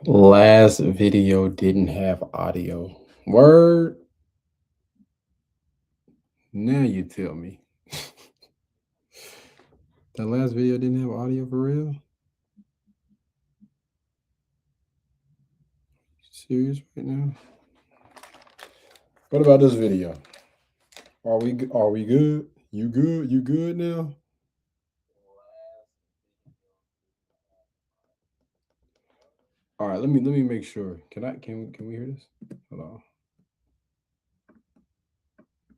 Last video didn't have audio. Word. Now you tell me. That last video didn't have audio for real? Serious right now? What about this video? Are we good? You good? You good now? All right, let me make sure. Can we hear this? Hold on.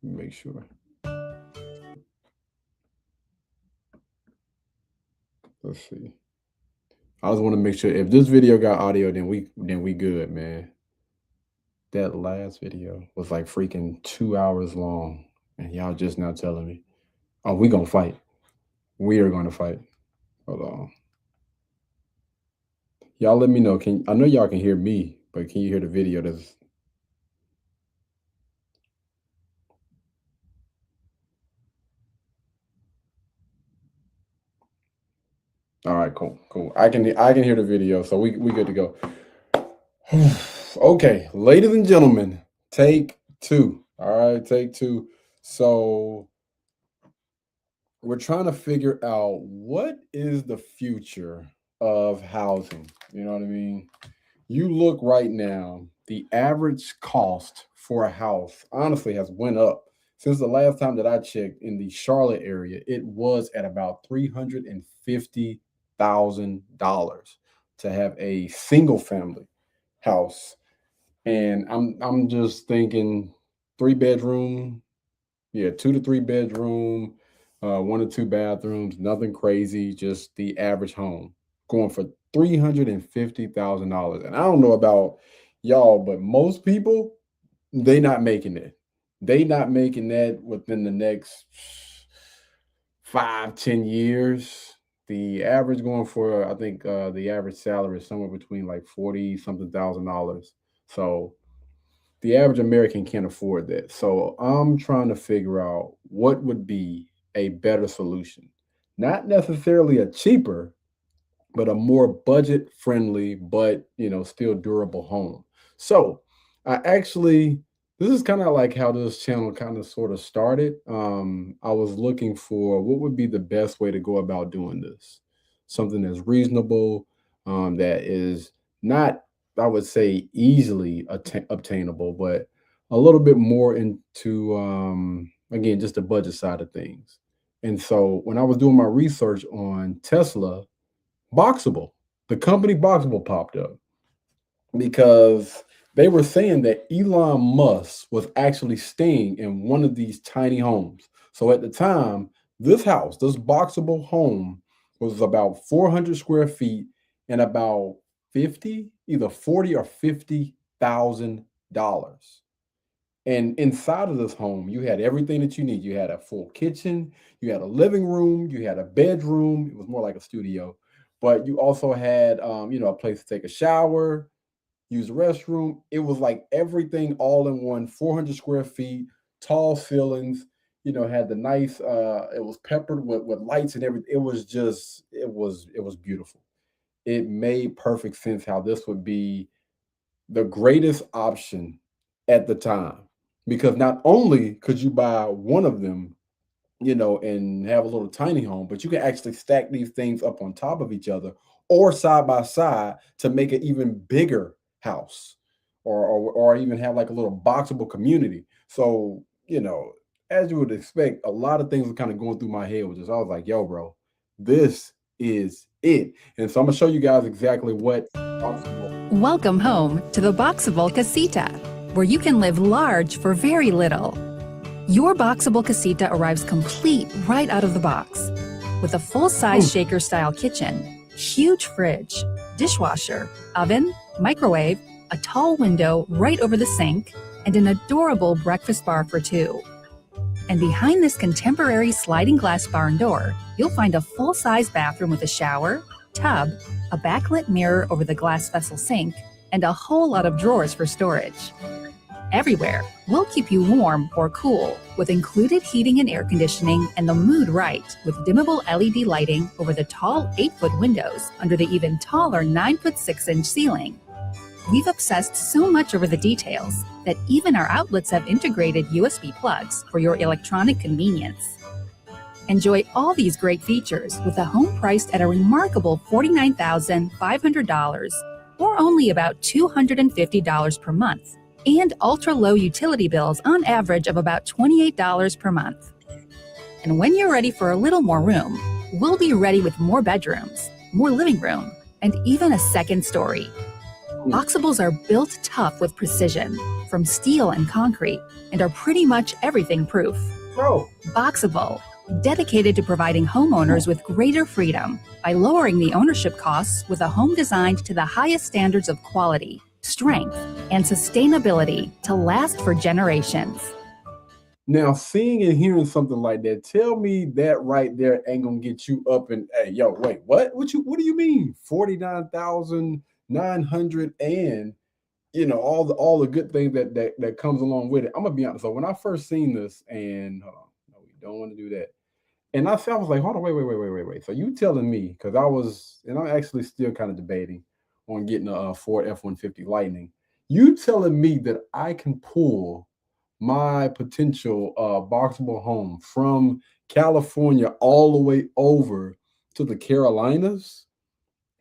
Let me make sure. Let's see. I just want to make sure if this video got audio, then we good, man. That last video was like freaking 2 hours long, and y'all just now telling me, "Oh, we gonna fight. We are gonna fight." Hold on, y'all. Let me know. I know y'all can hear me, but can you hear the video? That's all right. Cool, cool. I can hear the video, so we good to go. Okay, ladies and gentlemen, take two. All right, take two. So we're trying to figure out what is the future of housing. You know what I mean? You look right now, the average cost for a house honestly has went up. Since the last time that I checked in the Charlotte area, it was at about $350,000 to have a single family house. And I'm just thinking 3 bedroom, yeah, 2 to 3 bedroom, 1 or 2 bathrooms, nothing crazy, just the average home going for $350,000. And I don't know about y'all, but most people, they not making it. They not making that within the next 5, 10 years. The average going for, I think the average salary is somewhere between like 40 something $1,000. So the average American can't afford that. So I'm trying to figure out what would be a better solution. Not necessarily a cheaper, but a more budget friendly, but still durable home. So I actually, this is kind of like how this channel kind of sort of started. I was looking for what would be the best way to go about doing this. Something that's reasonable, that is not, I would say, easily obtainable, but a little bit more into, again, just the budget side of things. And so when I was doing my research on Tesla, Boxable, the company Boxable popped up because they were saying that Elon Musk was actually staying in one of these tiny homes. So at the time, this house, this Boxable home, was about 400 square feet and about 50, either 40 or $50,000. And inside of this home, you had everything that you need. You had a full kitchen, you had a living room, you had a bedroom. It was more like a studio, but you also had, a place to take a shower, use the restroom. It was like everything all in one, 400 square feet, tall ceilings. Had the nice. It was peppered with lights and everything. It was beautiful. It made perfect sense how this would be the greatest option at the time, because not only could you buy one of them, and have a little tiny home, but you can actually stack these things up on top of each other or side by side to make an even bigger house, or even have like a little boxable community. So, as you would expect, a lot of things were kind of going through my head with this. I was like, yo, bro, this is it. And so I'm gonna show you guys exactly what boxable. Welcome home to the Boxable Casita, where you can live large for very little. Your Boxable Casita arrives complete right out of the box, with a full-size shaker-style kitchen, huge fridge, dishwasher, oven, microwave, a tall window right over the sink, and an adorable breakfast bar for two. And behind this contemporary sliding glass barn door, you'll find a full-size bathroom with a shower, tub, a backlit mirror over the glass vessel sink, and a whole lot of drawers for storage. Everywhere, we'll keep you warm or cool with included heating and air conditioning, and the mood right with dimmable LED lighting over the tall 8-foot windows under the even taller 9-foot 6-inch ceiling. We've obsessed so much over the details that even our outlets have integrated USB plugs for your electronic convenience. Enjoy all these great features with a home priced at a remarkable $49,500 or only about $250 per month, and ultra-low utility bills on average of about $28 per month. And when you're ready for a little more room, we'll be ready with more bedrooms, more living room, and even a second story. Boxables are built tough with precision from steel and concrete and are pretty much everything proof. Bro, Boxable, dedicated to providing homeowners with greater freedom by lowering the ownership costs with a home designed to the highest standards of quality, strength, and sustainability to last for generations. now seeing and hearing something like that, tell me that right there ain't gonna get you up and hey, yo, wait, what? What do you mean? 49,900 and all the good things that comes along with it. I'm gonna be honest. So when I first seen this, and hold on, no, we don't want to do that. And I was like, hold on, wait. So you telling me, because I'm actually still kind of debating on getting a Ford F-150 Lightning. You telling me that I can pull my potential boxable home from California all the way over to the Carolinas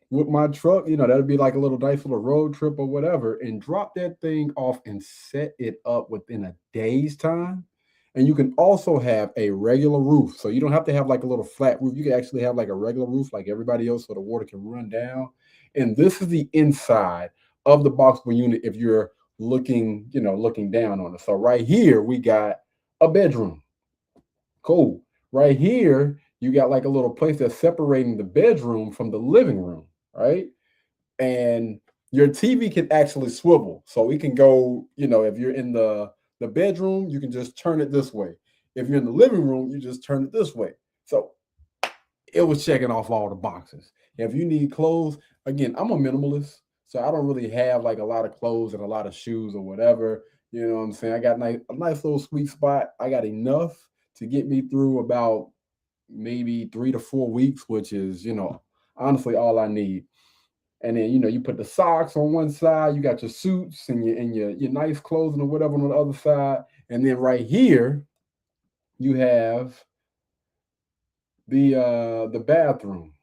with my truck, that'd be like a little nice little road trip or whatever, and drop that thing off and set it up within a day's time. And you can also have a regular roof. So you don't have to have like a little flat roof. You can actually have like a regular roof like everybody else so the water can run down. And this is the inside of the boxable unit if you're looking down on it. So right here, we got a bedroom. Cool. Right here, you got like a little place that's separating the bedroom from the living room, right? And your TV can actually swivel. So it can go, if you're in the bedroom, you can just turn it this way. If you're in the living room, you just turn it this way. So it was checking off all the boxes. If you need clothes, again, I'm a minimalist, so I don't really have like a lot of clothes and a lot of shoes or whatever. You know what I'm saying? I got a nice little sweet spot. I got enough to get me through about maybe 3 to 4 weeks, which is, honestly all I need. And then, you put the socks on one side, you got your suits and your nice clothing or whatever on the other side. And then right here, you have the bathroom.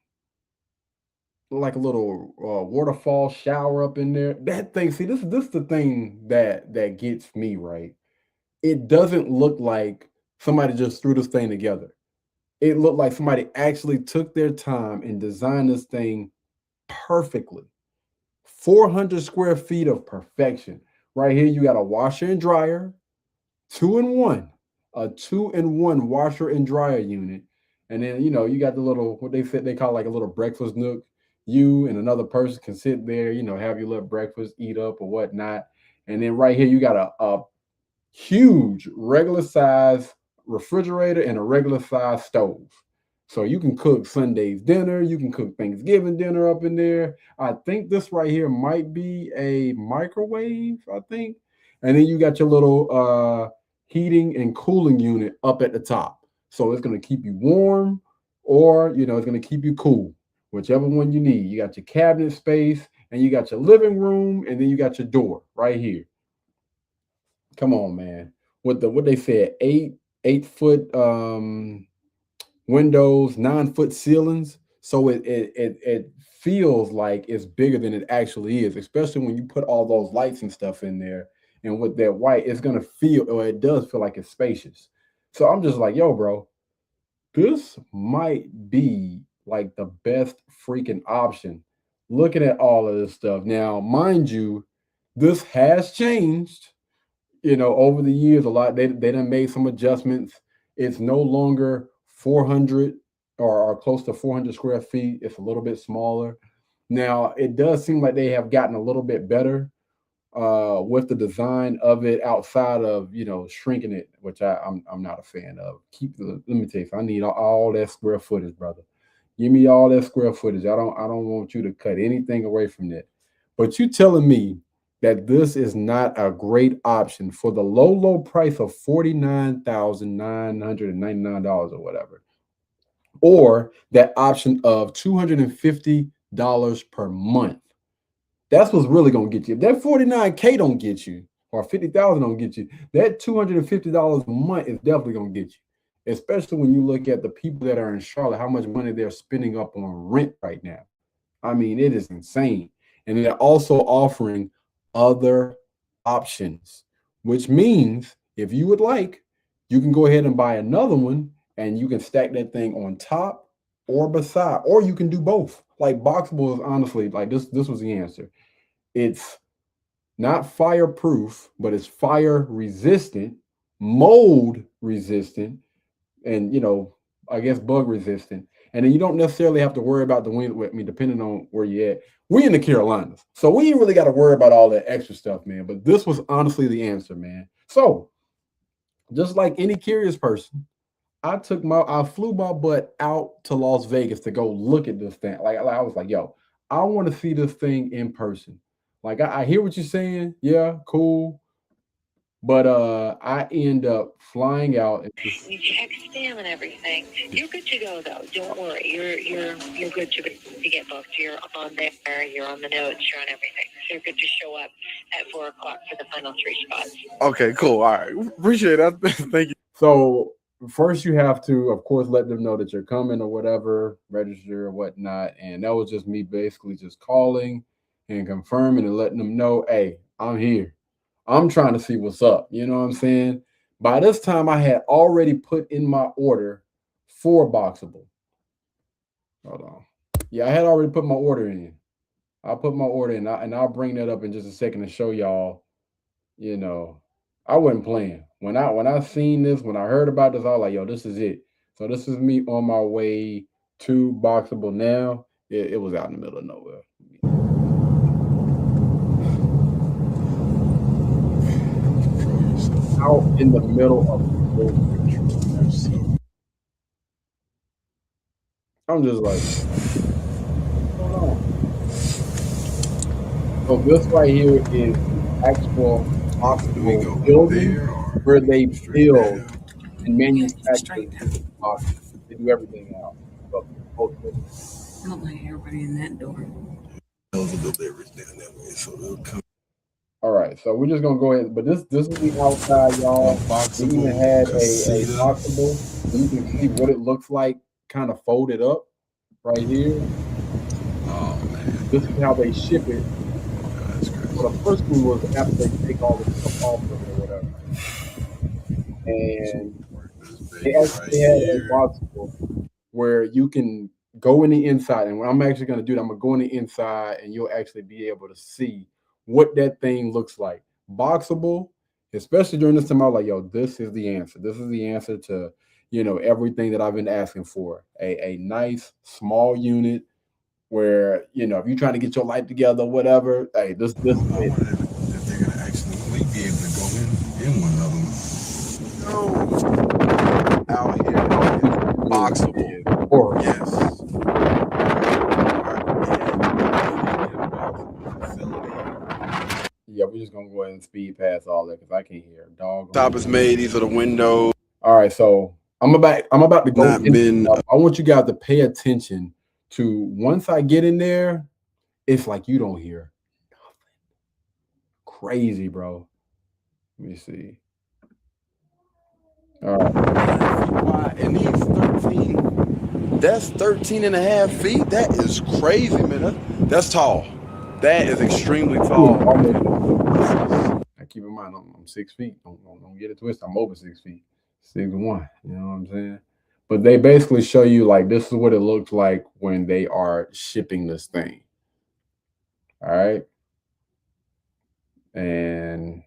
Like a little waterfall shower up in there. That thing, see, this is the thing that gets me, right? It doesn't look like somebody just threw this thing together. It looked like somebody actually took their time and designed this thing perfectly. 400 square feet of perfection. Right here, you got a washer and dryer, 2-in-1, a 2-in-1 washer and dryer unit. And then, you got the little, what they call like a little breakfast nook. You and another person can sit there, have your little breakfast, eat up or whatnot. And then right here, you got a huge regular size refrigerator and a regular size stove. So you can cook Sunday's dinner, you can cook Thanksgiving dinner up in there. I think this right here might be a microwave, I think. And then you got your little heating and cooling unit up at the top. So it's going to keep you warm or, it's going to keep you cool, whichever one you need. You got your cabinet space and you got your living room and then you got your door right here. Come on, man. With what they said, 8 foot windows, 9 foot ceilings. So it feels like it's bigger than it actually is, especially when you put all those lights and stuff in there. And with that white, it's gonna feel, or it does feel like it's spacious. So I'm just like, yo, bro, this might be like the best freaking option. Looking at all of this stuff. Now, mind you, this has changed, over the years a lot. They done made some adjustments. It's no longer 400 or close to 400 square feet. It's a little bit smaller. Now, it does seem like they have gotten a little bit better with the design of it outside of, shrinking it, which I'm not a fan of. Let me tell you, I need all that square footage, brother. Give me all that square footage. I don't want you to cut anything away from that. But you telling me that this is not a great option for the low price of $49,999 or whatever, or that option of $250 per month. That's what's really gonna get you. If that 49K don't get you, or 50,000 don't get you, that $250 a month is definitely gonna get you. Especially when you look at the people that are in Charlotte, how much money they're spending up on rent right now. I mean, it is insane. And they're also offering other options, which means if you would like, you can go ahead and buy another one and you can stack that thing on top or beside, or you can do both. Like Boxable is honestly like this was the answer. It's not fireproof, but it's fire resistant, mold resistant, and I guess bug resistant. And then you don't necessarily have to worry about the wind. I mean, depending on where you're at. We in the Carolinas, so we ain't really got to worry about all that extra stuff, man. But this was honestly the answer, man. So just like any curious person, I flew my butt out to Las Vegas to go look at this thing. Like I was like, yo, I want to see this thing in person. Like I hear what you're saying. Yeah, cool. But I end up flying out. You check spam and everything. You're good to go though. Don't worry. You're good to get booked. You're on there. You're on the notes. You're on everything. So you're good to show up at 4 o'clock for the final 3 spots. Okay, cool. All right, appreciate that. Thank you. So first, you have to, of course, let them know that you're coming or whatever, register or whatnot. And that was just me basically just calling and confirming and letting them know, hey, I'm here. I'm trying to see what's up. You know what I'm saying? By this time, I had already put in my order for Boxable. Hold on. Yeah, I had already put my order in. I'll put my order in, and I'll bring that up in just a second to show y'all. I wasn't playing. When I seen this, when I heard about this, I was like, yo, this is it. So this is me on my way to Boxable now. It was out in the middle of nowhere. Out in the middle of the road. I'm just like, what's going on? So this right here is the actual Boxable building where they build and manufacture boxes. They do everything else. I don't like everybody in that door. Those are deliveries down that way, so they'll come. All right, so we're just gonna go ahead, but this is the outside, y'all. We even had a Boxable, so you can see what it looks like, kind of folded up right here. Oh man, this is how they ship it. That's crazy. So the first one was after they take all the stuff off of it or whatever, and they actually had a Boxable where you can go in the inside, and what I'm actually gonna do, I'm gonna go in the inside, and you'll actually be able to see what that thing looks like. Boxable, especially during this time, I was like, yo, this is the answer. This is the answer to, everything that I've been asking for. A nice small unit where, if you're trying to get your life together, whatever, hey, this is it. I wonder if they're gonna actually be able to go in one of them. No. Out here, Boxable. Or Yes. yeah, we're just gonna go ahead and speed past all that because I can't hear a dog. Top is made. These are the windows. All right, so I'm about to go. I want you guys to pay attention to once I get in there, it's like you don't hear nothing. Crazy, bro. Let me see. All right. And these 13, that's 13 and a half feet. That is crazy, man. That's tall. That is extremely tall. I keep in mind, I'm 6 feet. Don't get it twisted. I'm over 6 feet. 6'1". You know what I'm saying? But they basically show you like this is what it looks like when they are shipping this thing. All right. And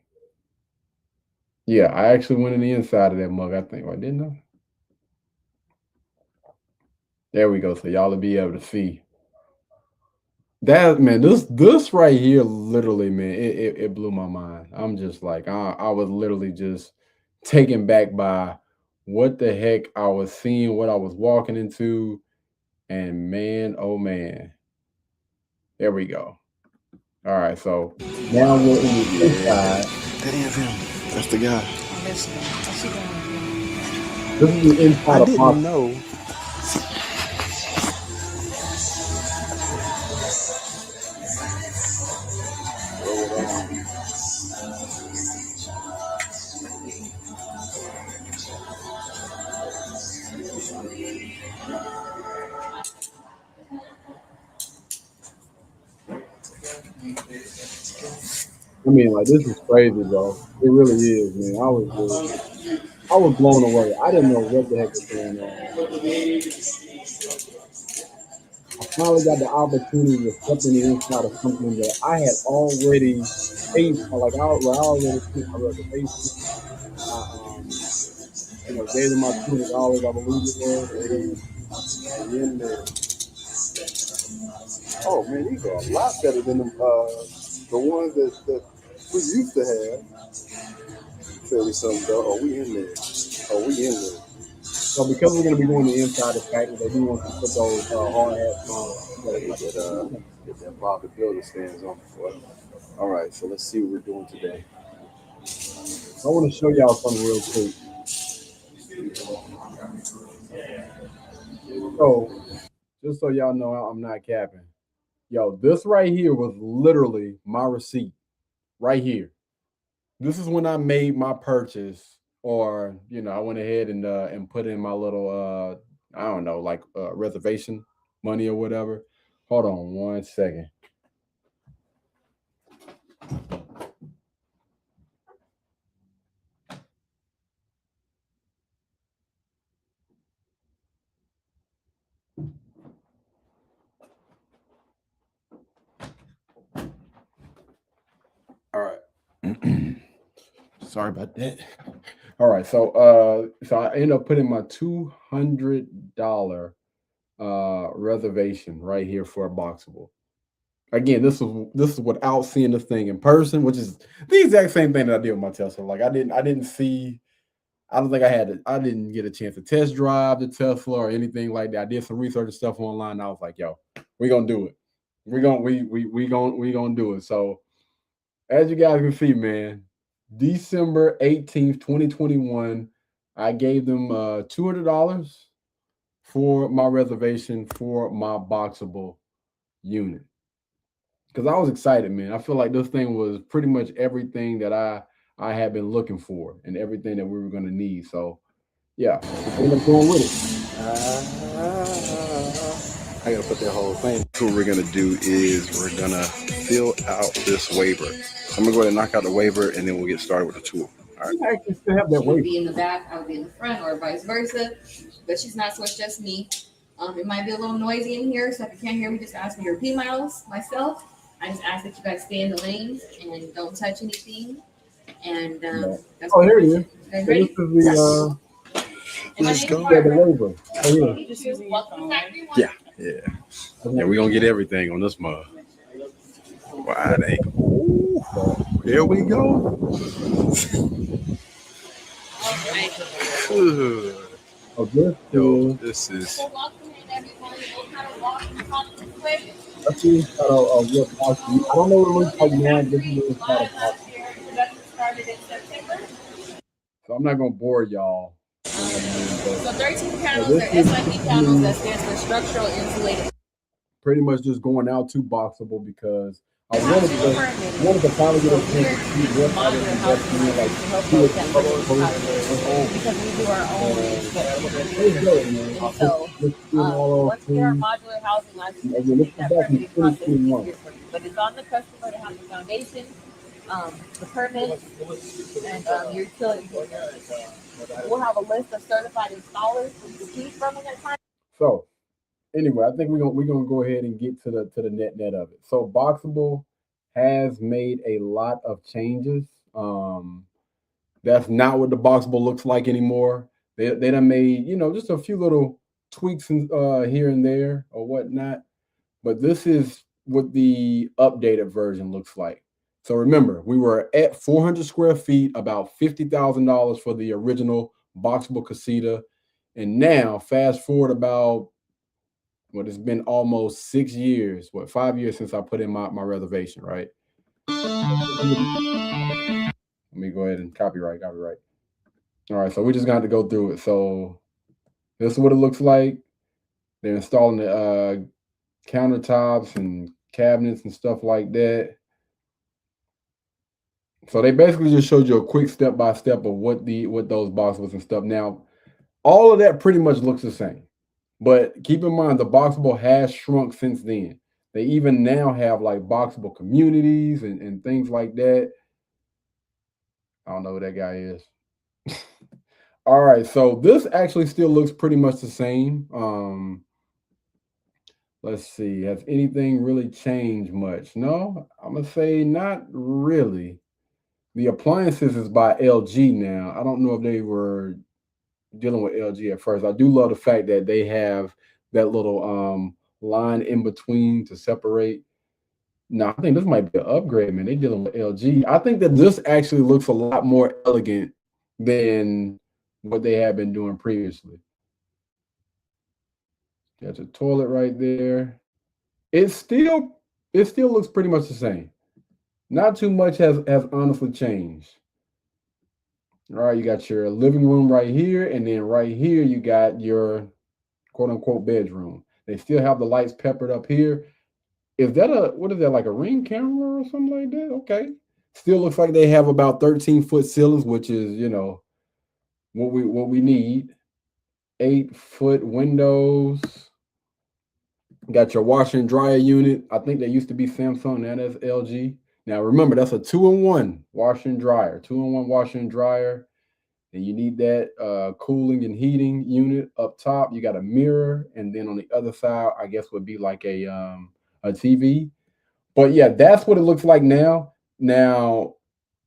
yeah, I actually went in the inside of that mug, I think. Or didn't I? There we go. So y'all will be able to see. That, man, this right here, literally, man, it blew my mind. I'm just like, I was literally just taken back by what the heck I was seeing, what I was walking into, and man, oh man, there we go. All right, so now we're in the inside. That is him. That's the guy. This is the inside. I didn't know. I mean, like this is crazy, bro. It really is, man. I was blown away. I didn't know what the heck was going on. I finally got the opportunity to step in the inside of something that I had already paid for. Like I already paid my reservation. I gave them my $200, I believe it was, and we in there. Oh man, these are a lot better than the ones that we used to have. Tell me something, though. Oh, we in there. Oh, we in there. So because we're gonna be doing the inside of factory, they do want to put those hard hats on. Get that Bob the Builder stands on before. All right, so let's see what we're doing today. I want to show y'all something real quick. So, just so y'all know, I'm not capping. Yo, this right here was literally my receipt. Right here. This is when I made my purchase, or I went ahead and put in my little I don't know, like reservation money or whatever. Hold on 1 second. All right. Sorry about that. All right, so I ended up putting my $200 reservation right here for a Boxable. Again, this is without seeing the thing in person, which is the exact same thing that I did with my Tesla. Like I didn't see. I don't think I didn't get a chance to test drive the Tesla or anything like that. I did some research and stuff online. And I was like, yo, we're gonna do it. We gonna do it. So as you guys can see, man, December 18th, 2021, I gave them $200 for my reservation for my Boxable unit. Because I was excited, man. I feel like this thing was pretty much everything that I had been looking for and everything that we were going to need. So, yeah, we ended up going with it. I got to put that whole thing. So what we're going to do is we're going to fill out this waiver. I'm going to go ahead and knock out the waiver, and then we'll get started with the tour. All right. I actually still have that She would waiver. be in the back, I would be in the front, or vice versa. But she's not, so it's just me. It might be a little noisy in here, so if you can't hear me, just ask me to repeat myself. I just ask that you guys stay in the lanes and don't touch anything. And that's Here it is. Okay, So ready? this is the Let's go. yeah, the waiver. Oh, yeah. Yeah, we're going to get everything on this mug. Wide angle. Ooh, here we go. Oh, this Yo, is. this is. Let's see inside of what box. I don't know what it looks like now. This is the inside of box. So I'm not gonna bore y'all. So 13 panels are SIP panels that stands for structural insulated. Pretty much just going out to Boxable because I wanted to finally get a chance to see what I was investing in, like do it Because we do our own. let's go, man. So, Let's do all once we are modular housing license, Again, let's go that back in permitting process is 2021. easier for you. But it's on the customer to have the foundation, the permits, and your utility. We'll have a list of certified installers for you to choose from in that time. So anyway, I think we're gonna go ahead and get to the net of it. So Boxable has made a lot of changes. That's not what the Boxable looks like anymore. They done made just a few little tweaks here and there or whatnot. But this is what the updated version looks like. So remember, we were at 400 square feet, about $50,000 for the original Boxable Casita. And now, fast forward about, it's been almost 6 years, 5 years since I put in my reservation, right? Let me go ahead and copyright. All right, so we just got to go through it. So this is what it looks like. They're installing the countertops and cabinets and stuff like that. So they basically just showed you a quick step-by-step of what those boxes and stuff. Now, all of that pretty much looks the same. But keep in mind, the Boxable has shrunk since then. They even now have like boxable communities and things like that. I don't know who that guy is. All right, so this actually still looks pretty much the same. Let's see, has anything really changed much? No, I'm gonna say not really. The appliances is by LG now. I don't know if they were dealing with LG at first. I do love the fact that they have that little line in between to separate. No, I think this might be an upgrade, man. They dealing with LG. I think that this actually looks a lot more elegant than what they have been doing previously. There's a toilet right there. It still looks pretty much the same. Not too much has honestly changed. All right, you got your living room right here, and then right here you got your quote unquote bedroom. They still have the lights peppered up here. Is that what is that, like a Ring camera or something like that? Okay. Still looks like they have about 13-foot ceilings, which is, you know, what we need. 8-foot windows. Got your washer and dryer unit. I think they used to be Samsung, now that's LG. Now remember, that's a 2-in-1 washer and dryer. 2-in-1 washer and dryer. And you need that cooling and heating unit up top. You got a mirror, and then on the other side, I guess would be like a TV. But yeah, that's what it looks like now. Now,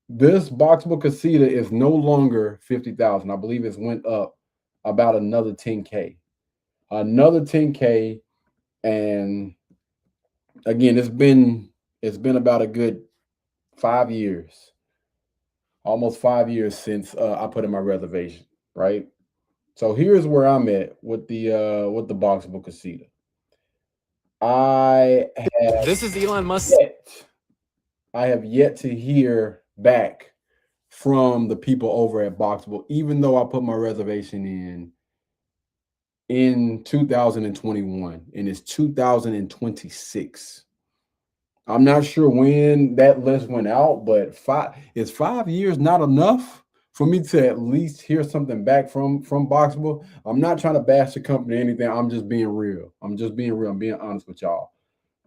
this Boxable Casita is no longer 50,000. I believe it's went up about another 10K. Another 10K. And again, it's been about a good 5 years. Almost 5 years since I put in my reservation, right? So here's where I'm at with the Boxable Casita. This is Elon Musk. I have yet to hear back from the people over at Boxable, even though I put my reservation in 2021, and it's 2026. I'm not sure when that list went out, but is 5 years not enough for me to at least hear something back from Boxable? I'm not trying to bash the company or anything. I'm just being real. I'm being honest with y'all.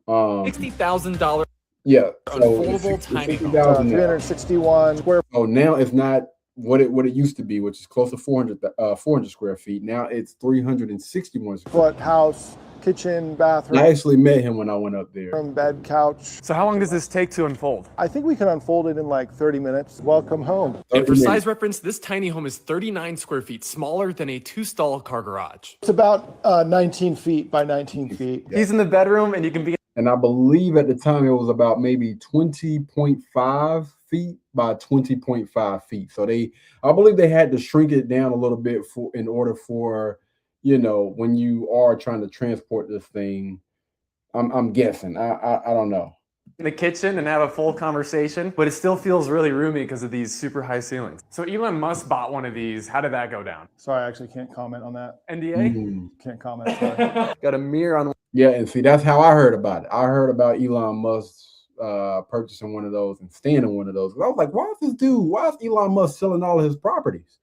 $60,000. Yeah, so Affordable tiny home. 361 square. Oh, now it's not what it used to be, which is close to 400 square feet. Now it's 361 foot house, kitchen, bathroom. I actually met him when I went up there. Bed, couch. So how long does this take to unfold? I think we can unfold it in like 30 minutes. Welcome home. And for size reference, this tiny home is 39 square feet, smaller than a 2-stall car garage. It's about 19 feet by 19 feet. He's in the bedroom, and you can be. And I believe at the time it was about maybe 20.5 feet by 20.5 feet. So I believe they had to shrink it down a little bit in order for, you know, when you are trying to transport this thing. I'm guessing. I don't know. In the kitchen and have a full conversation, but it still feels really roomy because of these super high ceilings. So Elon Musk bought one of these. How did that go down? Sorry, I actually can't comment on that. NDA? Can't comment. Sorry. Got a mirror on. Yeah, and see, that's how I heard about it. I heard about Elon Musk purchasing one of those and staying in one of those. I was like, why is Elon Musk selling all of his properties?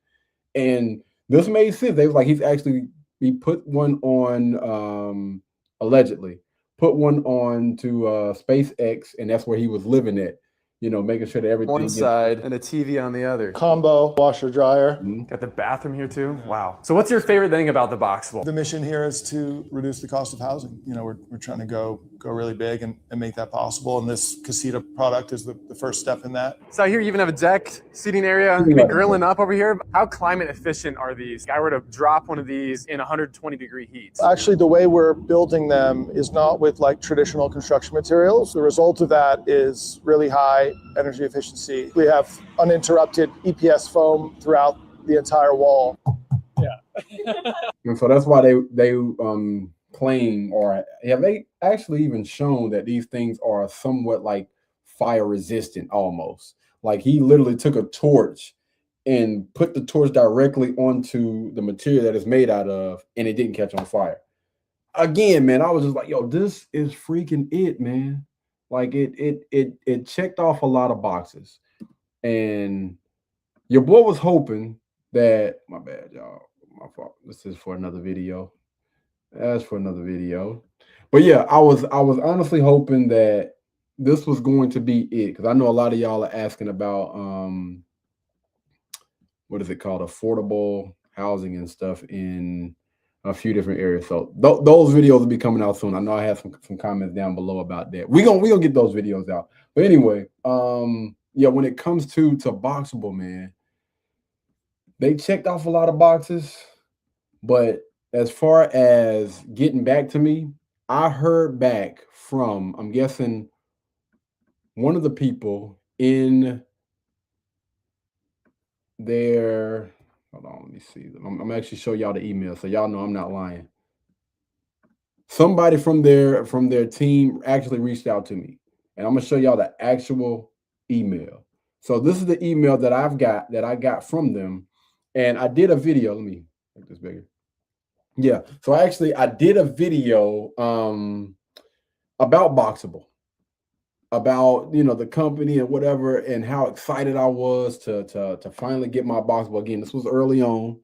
And this made sense. They was like, he put one on, allegedly, put one on to SpaceX, and that's where he was living at. You know, making sure that everything One side and a TV on the other. Combo washer dryer. Got the bathroom here too. Wow. So what's your favorite thing about the Boxable? The mission here is to reduce the cost of housing. You know, we're trying to go really big and make that possible. And this Casita product is the first step in that. So here you even have a deck seating area. You can be grilling up over here. How climate efficient are these? If I were to drop one of these in 120-degree heat. Actually, the way we're building them is not with like traditional construction materials. The result of that is really high energy efficiency. We have uninterrupted EPS foam throughout the entire wall. Yeah. And so that's why they claim, or have they actually even shown that these things are somewhat like fire resistant almost. Like he literally took a torch and put the torch directly onto the material that it's made out of, and it didn't catch on fire. Again, man, I was just like, yo, this is freaking it, man. Like it checked off a lot of boxes. And your boy was hoping that, my bad, y'all, my fault. This is for another video. That's for another video. But yeah, I was honestly hoping that this was going to be it, because I know a lot of y'all are asking about what is it called, affordable housing and stuff in a few different areas. So those videos will be coming out soon. I know I have some comments down below about that. We gonna get those videos out. But anyway, yeah, when it comes to Boxable, man, they checked off a lot of boxes, but as far as getting back to me, I heard back from, I'm guessing, one of the people in their, hold on, let me see. I'm actually show y'all the email so y'all know I'm not lying. Somebody from their team actually reached out to me, and I'm gonna show y'all the actual email. So this is the email that I got from them, and I did a video. Let me make this bigger. Yeah, so I did a video about Boxable, about the company and whatever, and how excited I was to finally get my Boxable again. This was early on,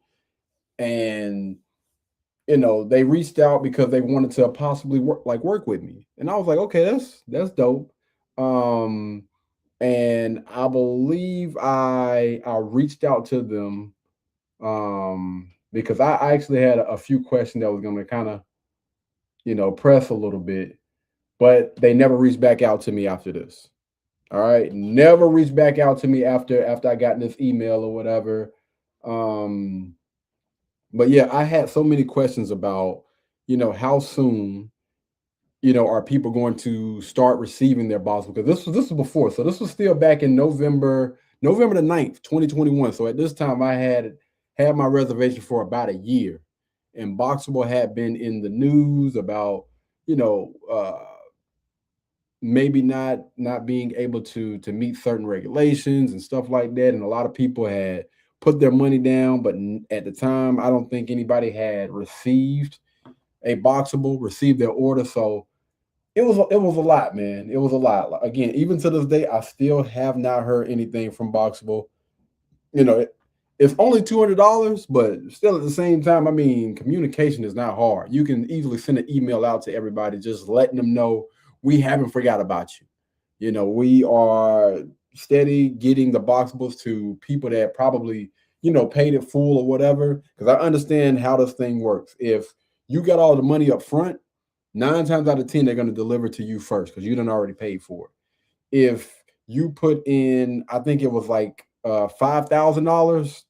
and they reached out because they wanted to possibly work with me, and I was like, okay, that's dope. And I believe I reached out to them because I actually had a few questions that was going to kind of press a little bit, but they never reached back out to me after this. All right, never reached back out to me after I got this email or whatever. But yeah, I had so many questions about how soon are people going to start receiving their Boxable, because this was before, so this was still back in November the 9th, 2021. So at this time I had my reservation for about a year, and Boxable had been in the news about maybe not being able to meet certain regulations and stuff like that, and a lot of people had put their money down, but at the time I don't think anybody had received their order. So it was a lot, man. It was a lot. Again, even to this day, I still have not heard anything from Boxable. It's only $200, but still at the same time, I mean, communication is not hard. You can easily send an email out to everybody, just letting them know we haven't forgot about you. We are steady getting the Boxables to people that probably, paid it full or whatever, because I understand how this thing works. If you got all the money up front, 9 times out of 10, they're going to deliver to you first because you done already paid for it. If you put in, I think it was like $5,000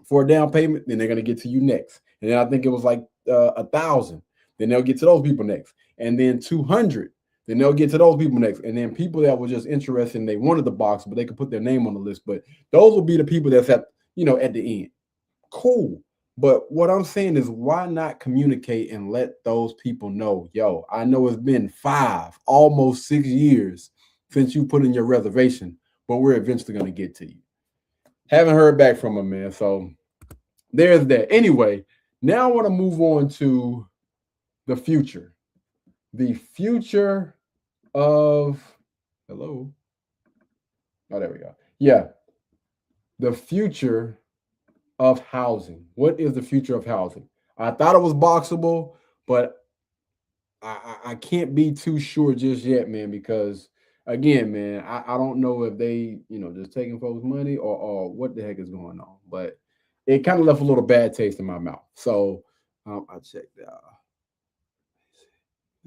for a down payment, then they're going to get to you next. And then I think it was like $1,000. Then they'll get to those people next. And then $200. Then they'll get to those people next. And then people that were just interested and they wanted the box, but they could put their name on the list. But those will be the people that's at the end. Cool. But what I'm saying is, why not communicate and let those people know, yo, I know it's been 5, almost 6 years since you put in your reservation, but we're eventually going to get to you. Haven't heard back from them, man. So there's that. Anyway, now I want to move on to the future. The future of, hello. Oh, there we go. Yeah. The future of housing. What is the future of housing? I thought it was Boxable, but I can't be too sure just yet, man, because again, man, I don't know if they, just taking folks' money or what the heck is going on, but it kind of left a little bad taste in my mouth. So I checked out.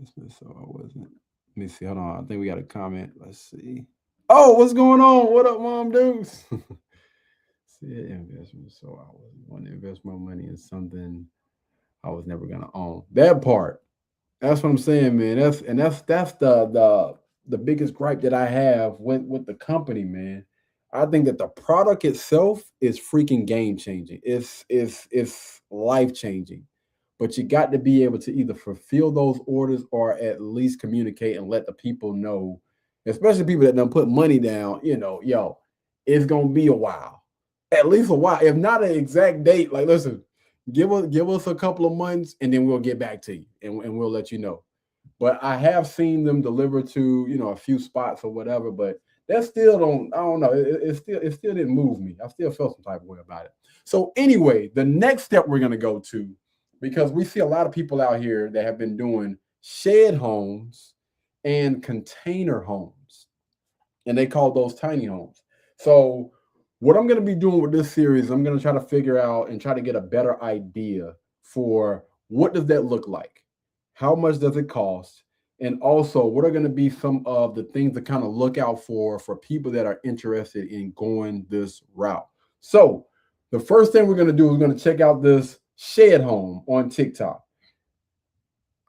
So I wasn't. Let me see. Hold on. I think we got a comment. Let's see. Oh, what's going on? What up, Mom Dukes? Investment. So I was want to invest my money in something I was never gonna own. That part. That's what I'm saying, man. That's the biggest gripe that I have with the company, man. I think that the product itself is freaking game changing. It's life changing. But you got to be able to either fulfill those orders or at least communicate and let the people know, especially people that don't put money down, yo, it's gonna be a while. At least a while, if not an exact date. Like, listen, give us a couple of months and then we'll get back to you and we'll let you know. But I have seen them deliver to a few spots or whatever, but that still I don't know. It still didn't move me. I still felt some type of way about it. So anyway, the next step we're gonna go to, because we see a lot of people out here that have been doing shed homes and container homes. And they call those tiny homes. So what I'm going to be doing with this series, I'm going to try to figure out and try to get a better idea for what does that look like? How much does it cost? And also, what are going to be some of the things to kind of look out for people that are interested in going this route? So the first thing we're going to do is we're going to check out this shed home on TikTok.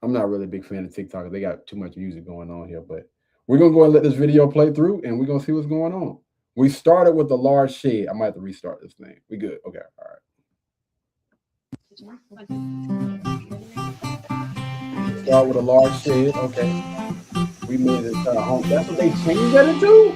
I'm not really a big fan of TikTok. They got too much music going on here, but we're going to go and let this video play through, and we're going to see what's going on. We started with the large shed. I might have to restart this thing. We good? Okay. All right. Start with a large shed. Okay. We made it home. That's what they changed that into?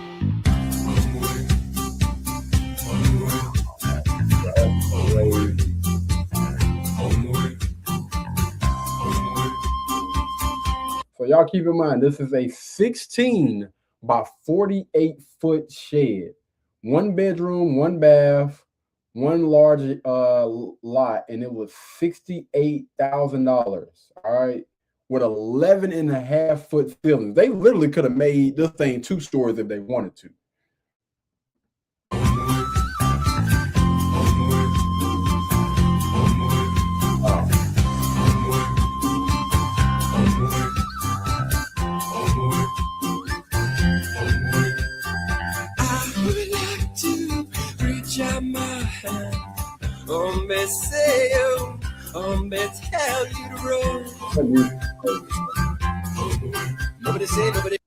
So y'all keep in mind, this is a 16 by 48 foot shed. 1 bedroom, 1 bath, 1 large lot, and it was $68,000. All right, with 11.5 foot ceilings. They literally could have made this thing 2 stories if they wanted to.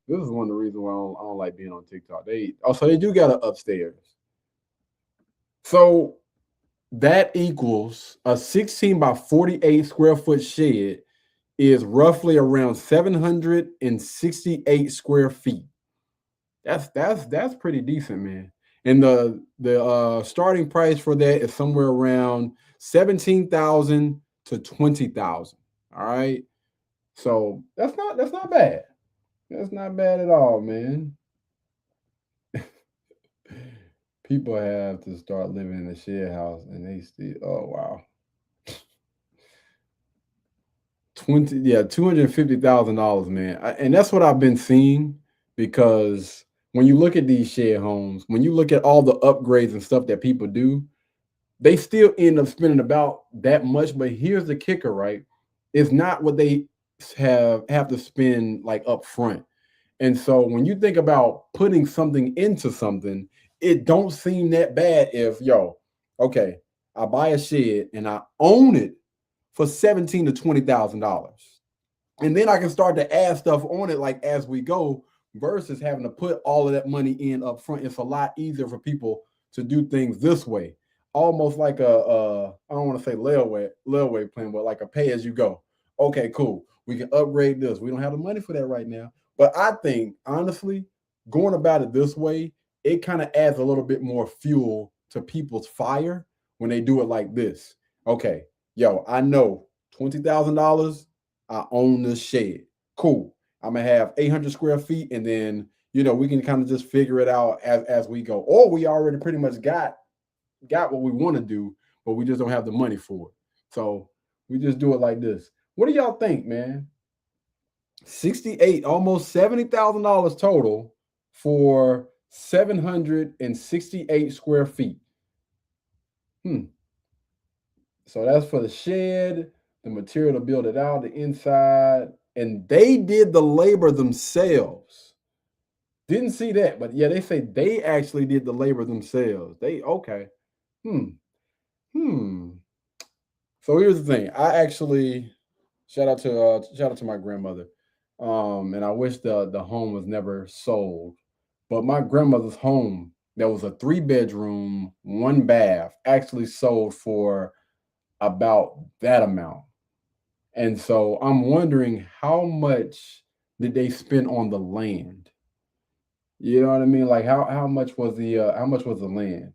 This is one of the reasons why I don't like being on TikTok. They do got an upstairs. So that equals a 16 by 48 square foot shed is roughly around 768 square feet. That's pretty decent, man. And the starting price for that is somewhere around $17,000 to $20,000. All right, so that's not bad. That's not bad at all, man. People have to start living in a share house, and they still. Oh wow. $250,000, man. And that's what I've been seeing, because when you look at these share homes, when you look at all the upgrades and stuff that people do, they still end up spending about that much. But here's the kicker, right? It's not what they have to spend like up front. And so when you think about putting something into something, it don't seem that bad if, okay, I buy a shed and I own it for $17,000 to $20,000. And then I can start to add stuff on it like as we go, versus having to put all of that money in up front. It's a lot easier for people to do things this way. Almost like I don't want to say layaway plan, but like a pay as you go. Okay, cool. We can upgrade this. We don't have the money for that right now. But I think, honestly, going about it this way, it kind of adds a little bit more fuel to people's fire when they do it like this. Okay, I know $20,000, I own this shed. Cool. I'm going to have 800 square feet, and then, we can kind of just figure it out as we go. Or we already pretty much got what we want to do, but we just don't have the money for it. So we just do it like this. What do y'all think, man? 68, almost $70,000 total for 768 square feet. So that's for the shed, the material to build it out, the inside, and they did the labor themselves. Didn't see that, but yeah, they say they actually did the labor themselves. Okay. So here's the thing. I actually shout out to my grandmother. And I wish the home was never sold. But my grandmother's home, that was a 3-bedroom, 1 bath, actually sold for about that amount. And so I'm wondering, how much did they spend on the land? You know what I mean? Like how much was the land?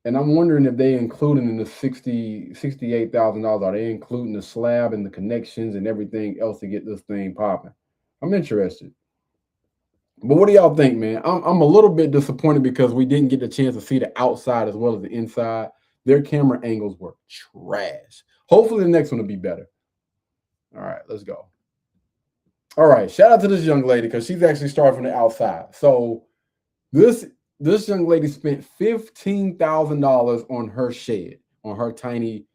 And I'm wondering if they included in the $68,000, are they including the slab and the connections and everything else to get this thing popping? I'm interested. But what do y'all think, man? I'm a little bit disappointed because we didn't get the chance to see the outside as well as the inside. Their camera angles were trash. Hopefully the next one will be better. All right, let's go. All right, shout out to this young lady because she's actually starting from the outside. So this young lady spent $15,000 on her shed, on her tiny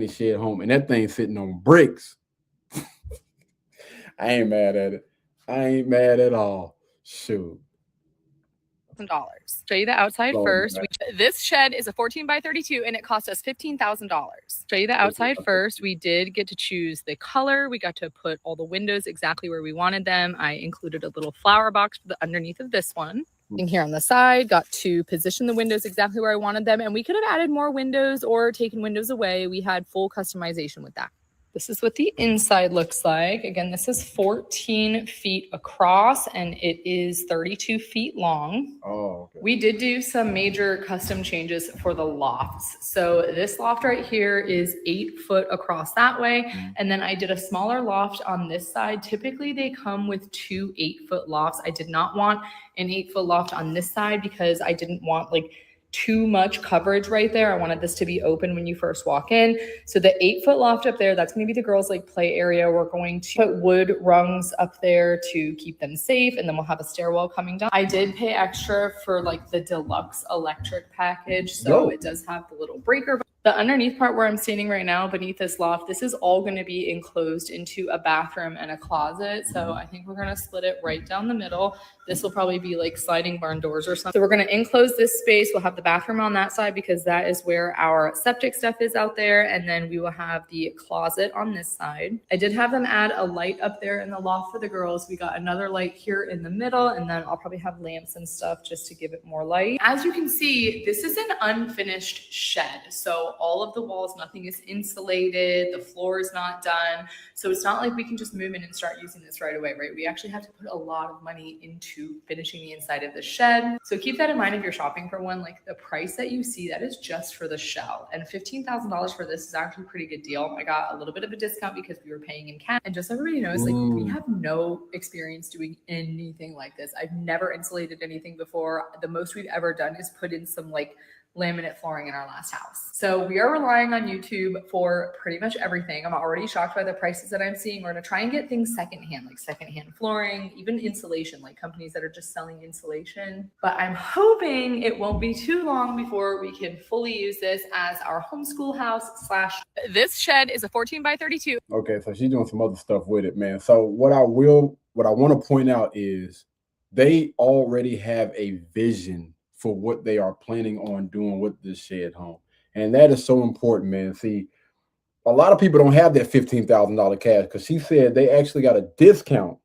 shed home, and that thing's sitting on bricks. I ain't mad at it. I ain't mad at all. Shoot. Show you the outside Oh, first. man. This shed is a 14 by 32 and it cost us $15,000. Show you the outside first. We did get to choose the color. We got to put all the windows exactly where we wanted them. I included a little flower box for the underneath of this one. And here on the side, got to position the windows exactly where I wanted them. And we could have added more windows or taken windows away. We had full customization with that. This is what the inside looks like. Again, this is 14 feet across and it is 32 feet long. Oh, okay. We did do some major custom changes for the lofts. So this loft right here is 8 foot across that way. And then I did a smaller loft on this side. Typically they come with 2 8-foot lofts. I did not want an 8-foot loft on this side because I didn't want like too much coverage right there. I wanted this to be open when you first walk in. So the 8-foot loft up there, that's going to be the girls' like play area. We're going to put wood rungs up there to keep them safe. And then we'll have a stairwell coming down. I did pay extra for like the deluxe electric package. So it does have the little breaker. The underneath part where I'm standing right now beneath this loft, this is all going to be enclosed into a bathroom and a closet. So I think we're going to split it right down the middle. This will probably be like sliding barn doors or something. So we're going to enclose this space. We'll have the bathroom on that side because that is where our septic stuff is out there. And then we will have the closet on this side. I did have them add a light up there in the loft for the girls. We got another light here in the middle, and then I'll probably have lamps and stuff just to give it more light. As you can see, this is an unfinished shed. So all of the walls, nothing is insulated. The floor is not done. So it's not like we can just move in and start using this right away, right? We actually have to put a lot of money into finishing the inside of the shed. So keep that in mind if you're shopping for one. Like the price that you see, that is just for the shell. And $15,000 for this is actually a pretty good deal. I got a little bit of a discount because we were paying in cash. And just so everybody knows, like we have no experience doing anything like this. I've never insulated anything before. The most we've ever done is put in some like laminate flooring in our last house. So we are relying on YouTube for pretty much everything. I'm already shocked by the prices that I'm seeing. We're going to try and get things secondhand, like secondhand flooring, even insulation, like companies that are just selling insulation. But I'm hoping it won't be too long before we can fully use this as our homeschool house / this shed is a 14 by 32. Okay, so she's doing some other stuff with it, man. So what I want to point out is they already have a vision for what they are planning on doing with this shed home. And that is so important, man. See, a lot of people don't have that $15,000 cash because she said they actually got a discount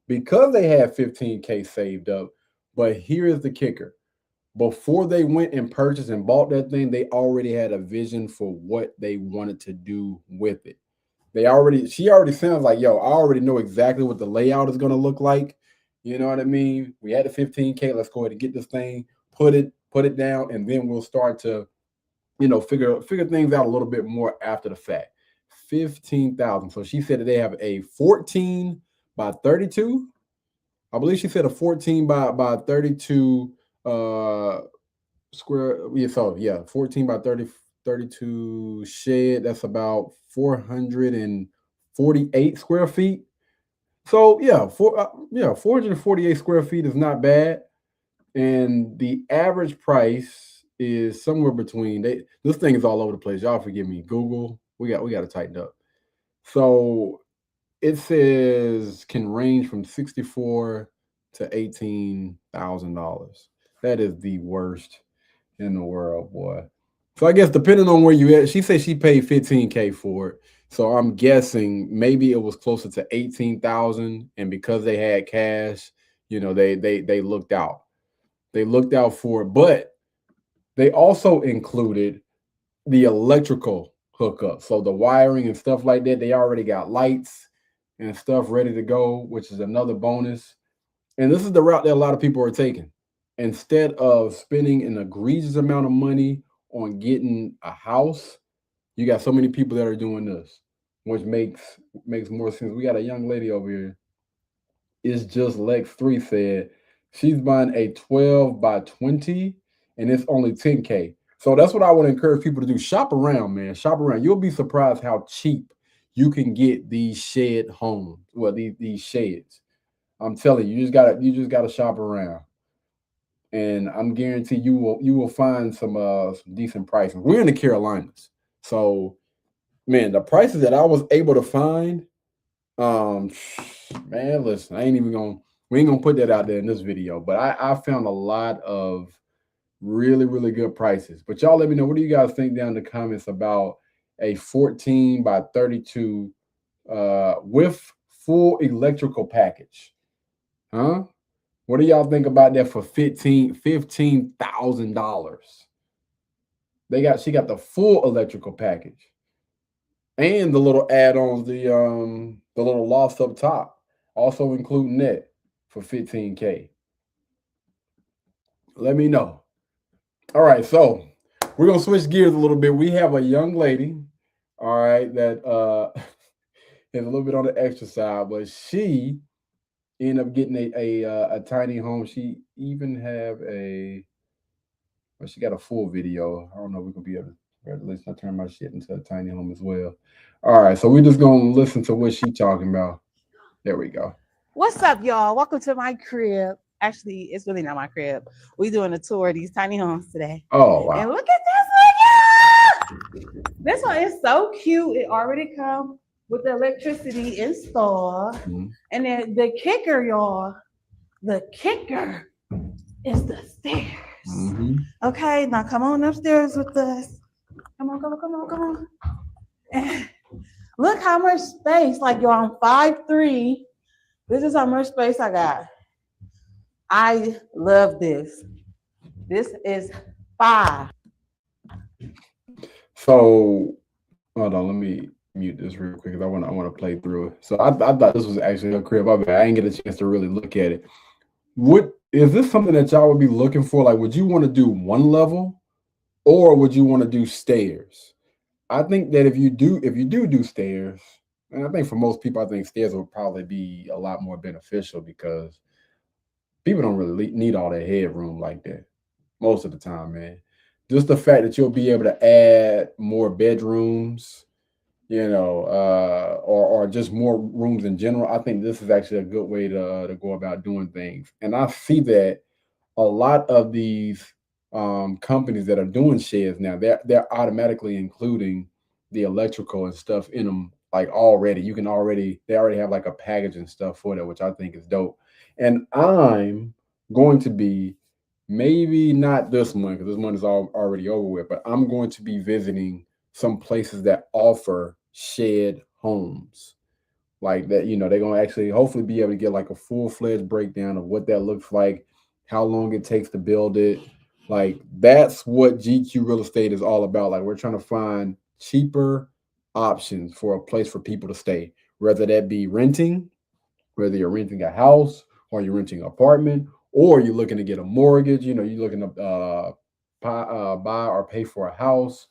because they had $15K saved up. But here's the kicker. Before they went and purchased and bought that thing, they already had a vision for what they wanted to do with it. She already sounds like, yo, I already know exactly what the layout is going to look like. You know what I mean? We had the $15K. Let's go ahead and get this thing, put it down, and then we'll start to, figure things out a little bit more after the fact. 15,000. So she said that they have a 14 by 32. I believe she said a 14 by 32 square. Yeah, so yeah, 14 by 32 shed. That's about 448 square feet. So yeah, 448 square feet is not bad. And the average price is somewhere between this thing is all over the place. Y'all forgive me. Google, we got to tighten up. So it says can range from $64,000 to $18,000. That is the worst in the world, boy. So I guess depending on where you at, she said she paid $15K for it. So I'm guessing maybe it was closer to $18,000, and because they had cash, they looked out. They looked out for it, but they also included the electrical hookup. So the wiring and stuff like that, they already got lights and stuff ready to go, which is another bonus. And this is the route that a lot of people are taking. Instead of spending an egregious amount of money on getting a house, you got so many people that are doing this, which makes more sense. We got a young lady over here. It's just Lex 3 said she's buying a 12 by 20 and it's only 10K. So that's what I would encourage people to do. Shop around, man. Shop around. You'll be surprised how cheap you can get these shed homes. Well, these sheds. I'm telling you, you just gotta shop around, and I'm guaranteed you will find some decent pricing. We're in the Carolinas, so man, the prices that I was able to find, um, man, listen, I ain't even gonna we ain't gonna put that out there in this video, but I found a lot of really, really good prices. But y'all let me know, what do you guys think down in the comments about a 14 by 32 with full electrical package? Huh? What do y'all think about that for $15,000? She got the full electrical package and the little add-ons, the little lofts up top, also including that for 15K. Let me know. All right, so we're gonna switch gears a little bit. We have a young lady, all right, that is a little bit on the extra side, but she ended up getting a tiny home. She even she got a full video. I don't know if we could be able to congratulations. I turned my shit into a tiny home as well. All right, so we're just gonna listen to what she's talking about. There we go. What's up, y'all? Welcome to my crib. Actually, it's really not my crib. We doing a tour of these tiny homes today. Oh wow. And look at this one, y'all! This one is so cute. It already comes with the electricity installed. And then the kicker, y'all, the kicker is the stairs. Okay, now come on upstairs with us. Come on. And look how much space, like y'all, I'm 5'3". This is how much space I got. I love this. This is 5. So hold on, let me mute this real quick because I want to play through it. So I thought this was actually a crib. I didn't get a chance to really look at it. What is this something that y'all would be looking for? Like, would you want to do one level, or would you want to do stairs? I think that if you do stairs, and I think for most people, I think stairs would probably be a lot more beneficial because people don't really need all that headroom like that most of the time, man. Just the fact that you'll be able to add more bedrooms, or just more rooms in general. I think this is actually a good way to go about doing things. And I see that a lot of these companies that are doing sheds now, they're automatically including the electrical and stuff in them, like already. They already have like a package and stuff for that, which I think is dope. And I'm going to be, maybe not this month because this month is already over with, but I'm going to be visiting some places that offer shed homes like that. They're going to actually hopefully be able to get like a full-fledged breakdown of what that looks like, how long it takes to build it. Like, that's what GQ Real Estate is all about. Like, we're trying to find cheaper options for a place for people to stay, whether that be renting, whether you're renting a house or you're renting an apartment, or you're looking to get a mortgage. You're looking to buy or pay for a house.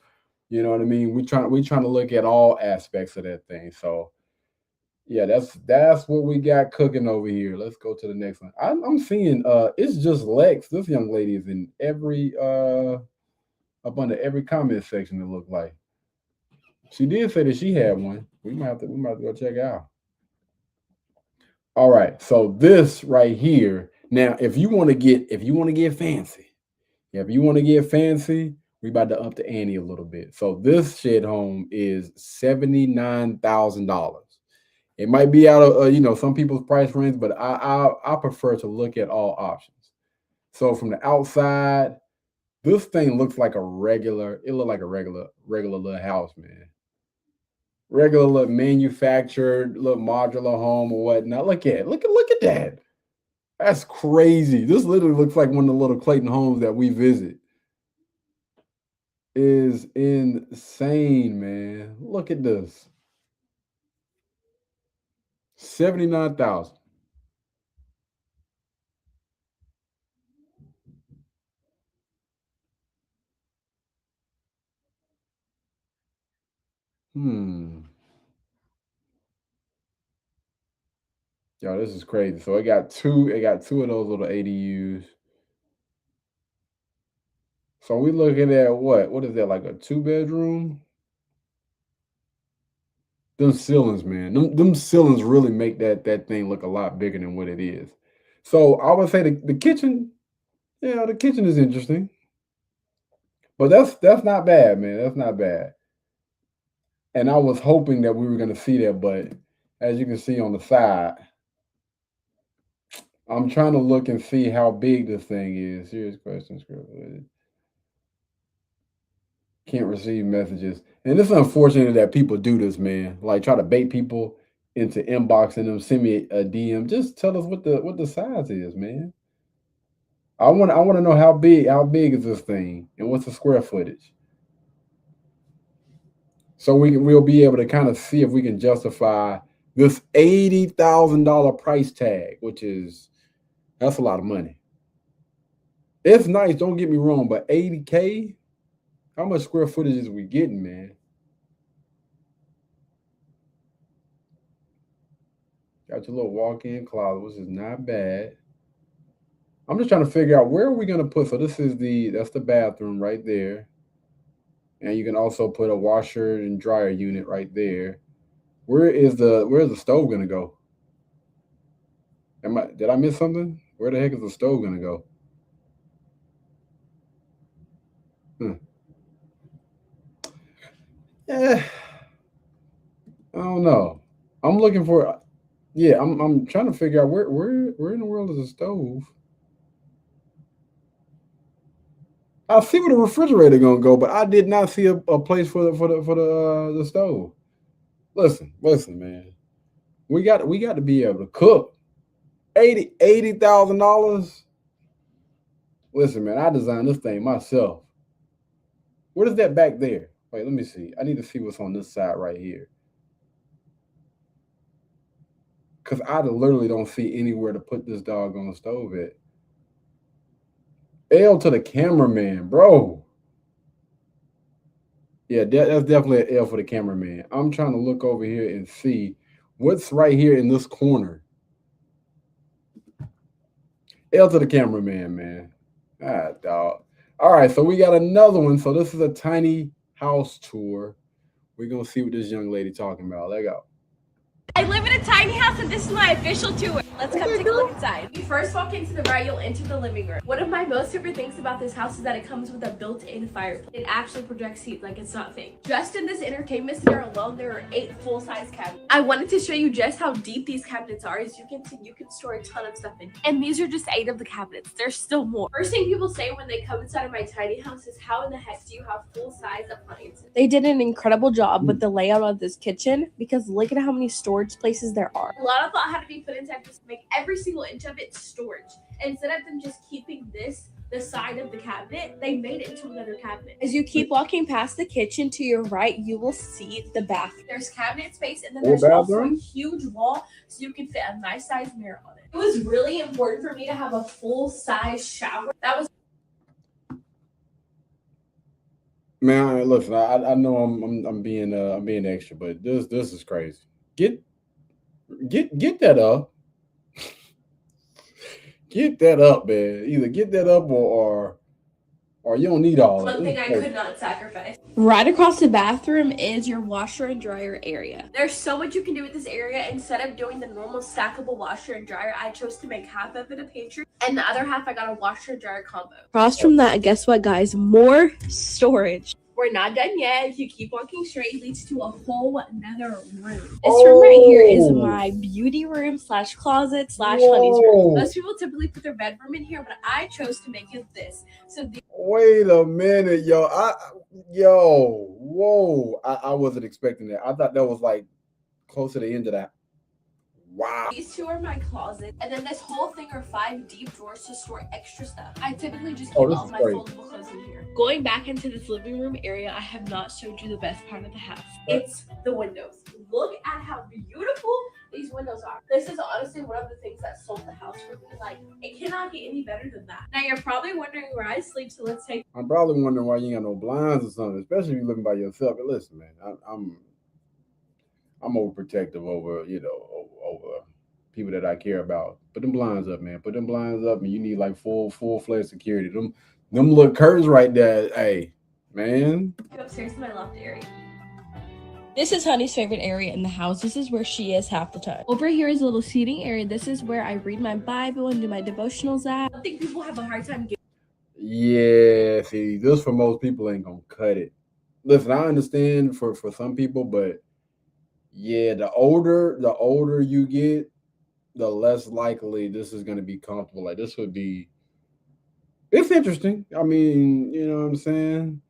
You know what I mean? We're trying to look at all aspects of that thing. So yeah, that's what we got cooking over here. Let's go to the next one. I'm seeing it's just Lex. This young lady is in every up under every comment section, it looked like. She did say that she had one. We might have to go check it out. All right, so this right here. Now, if you want to get fancy, we about to up the ante a little bit. So this shed home is $79,000. It might be out of some people's price range, but I prefer to look at all options. So from the outside, this thing looks like a regular. It looked like a regular little house, man. Regular little manufactured little modular home or whatnot. Look at that. That's crazy. This literally looks like one of the little Clayton homes that we visit. Is insane, man. Look at this. 79,000. Yo, this is crazy. So it got two of those little ADUs. So we looking at what is that, like a 2-bedroom? them ceilings, man. Them ceilings really make that thing look a lot bigger than what it is. So I would say the kitchen, yeah, the kitchen is interesting. But that's not bad, man. That's not bad. And I was hoping that we were gonna see that, but as you can see on the side, I'm trying to look and see how big this thing is. Serious questions. Can't receive messages. And it's unfortunate that people do this, man. Like try to bait people into inboxing them, send me a DM. Just tell us what the size is, man. I want to know how big is this thing and what's the square footage. So we'll be able to kind of see if we can justify this $80,000 price tag, that's a lot of money. It's nice, don't get me wrong, but $80K, how much square footage is we getting, man? Got your little walk-in closet, which is not bad. I'm just trying to figure out where are we gonna put. So that's the bathroom right there. And you can also put a washer and dryer unit right there. Where's the stove gonna go? Did I miss something? Where the heck is the stove gonna go? Yeah, I don't know. I'm looking for. Yeah, I'm trying to figure out where in the world is the stove. I see where the refrigerator gonna go, but I did not see a place for the stove. Listen, man. We got to be able to cook. $80,000. Listen, man, I designed this thing myself. What is that back there? Wait, let me see. I need to see what's on this side right here. Cause I literally don't see anywhere to put this doggone stove at. L to the cameraman, bro. Yeah, that's definitely an L for the cameraman. I'm trying to look over here and see what's right here in this corner. L to the cameraman, man. Ah, dog. All right, so we got another one. So this is a tiny house tour. We're gonna see what this young lady talking about. Let go. I live in a tiny house and this is my official tour. Let's come take a look inside. You first walk into the right, you'll enter the living room. One of my most favorite things about this house is that it comes with a built-in fireplace. It actually projects heat like it's not fake. Just in this entertainment center alone, there are 8 full-size cabinets. I wanted to show you just how deep these cabinets are. As you can see, you can store a ton of stuff in. And these are just 8 of the cabinets. There's still more. First thing people say when they come inside of my tiny house is, how in the heck do you have full-size appliances? They did an incredible job with the layout of this kitchen because look at how many storage places there are. A lot of thought had to be put into it to make every single inch of it storage. Instead of them just keeping the side of the cabinet, they made it into another cabinet. As you keep walking past the kitchen to your right, you will see the bathroom. There's cabinet space and then there's also a huge wall so you can fit a nice size mirror on it. It was really important for me to have a full-size shower. That was Man, listen, I know I'm being extra, but this is crazy. Get that up. Get that up, man. Either get that up or you don't need all one that. thing I could not sacrifice. Right across the bathroom is your washer and dryer area. There's so much you can do with this area. Instead of doing the normal stackable washer and dryer, I chose to make half of it a pantry and the other half I got a washer and dryer combo. Across from that, guess what, guys? More storage. We're not done yet. If you keep walking straight, it leads to a whole another room. This room right here is my beauty room / closet / honey's room. Most people typically put their bedroom in here, but I chose to make it this. So Wait a minute, yo. Whoa. I wasn't expecting that. I thought that was like close to the end of that. Wow. These 2 are my closet, and then this whole thing are 5 deep drawers to store extra stuff. I typically just keep all my foldable clothes in here. Going back into this living room area, I have not showed you the best part of the house. It's the windows. Look at how beautiful these windows are. This is honestly one of the things that sold the house for me. Like, it cannot get any better than that. Now, you're probably wondering where I sleep, so let's take... I'm probably wondering why you ain't got no blinds or something, especially if you're living by yourself. But listen, man, I'm overprotective over people that I care about. Put them blinds up, man. Put them blinds up, and you need like full-fledged security. Them little curtains right there. Hey, man. Go upstairs to my loft area. This is Honey's favorite area in the house. This is where she is half the time. Over here is a little seating area. This is where I read my Bible and do my devotionals at. I think people have a hard time getting. Yeah, see, this for most people ain't gonna cut it. Listen, I understand for some people, but yeah, the older you get, the less likely this is gonna be comfortable. Like this would be, it's interesting. I mean, you know what I'm saying?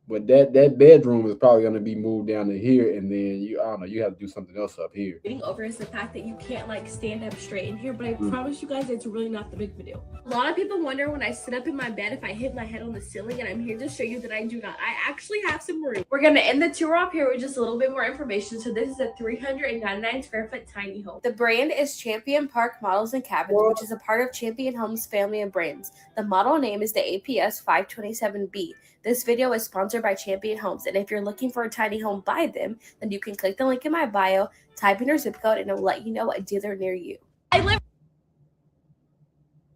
But that bedroom is probably gonna be moved down to here, and then I don't know, you have to do something else up here. Getting over is the fact that you can't like stand up straight in here, but I promise you guys it's really not the big of a deal. A lot of people wonder when I sit up in my bed if I hit my head on the ceiling, and I'm here to show you that I do not. I actually have some room. We're gonna end the tour off here with just a little bit more information. So this is a 399 square foot tiny home. The brand is Champion Park Models and Cabins, which is a part of Champion Homes family of brands. The model name is the APS 527B. This video is sponsored by Champion Homes, and if you're looking for a tiny home by them, then you can click the link in my bio, type in your zip code, and it will let you know a dealer near you. I live.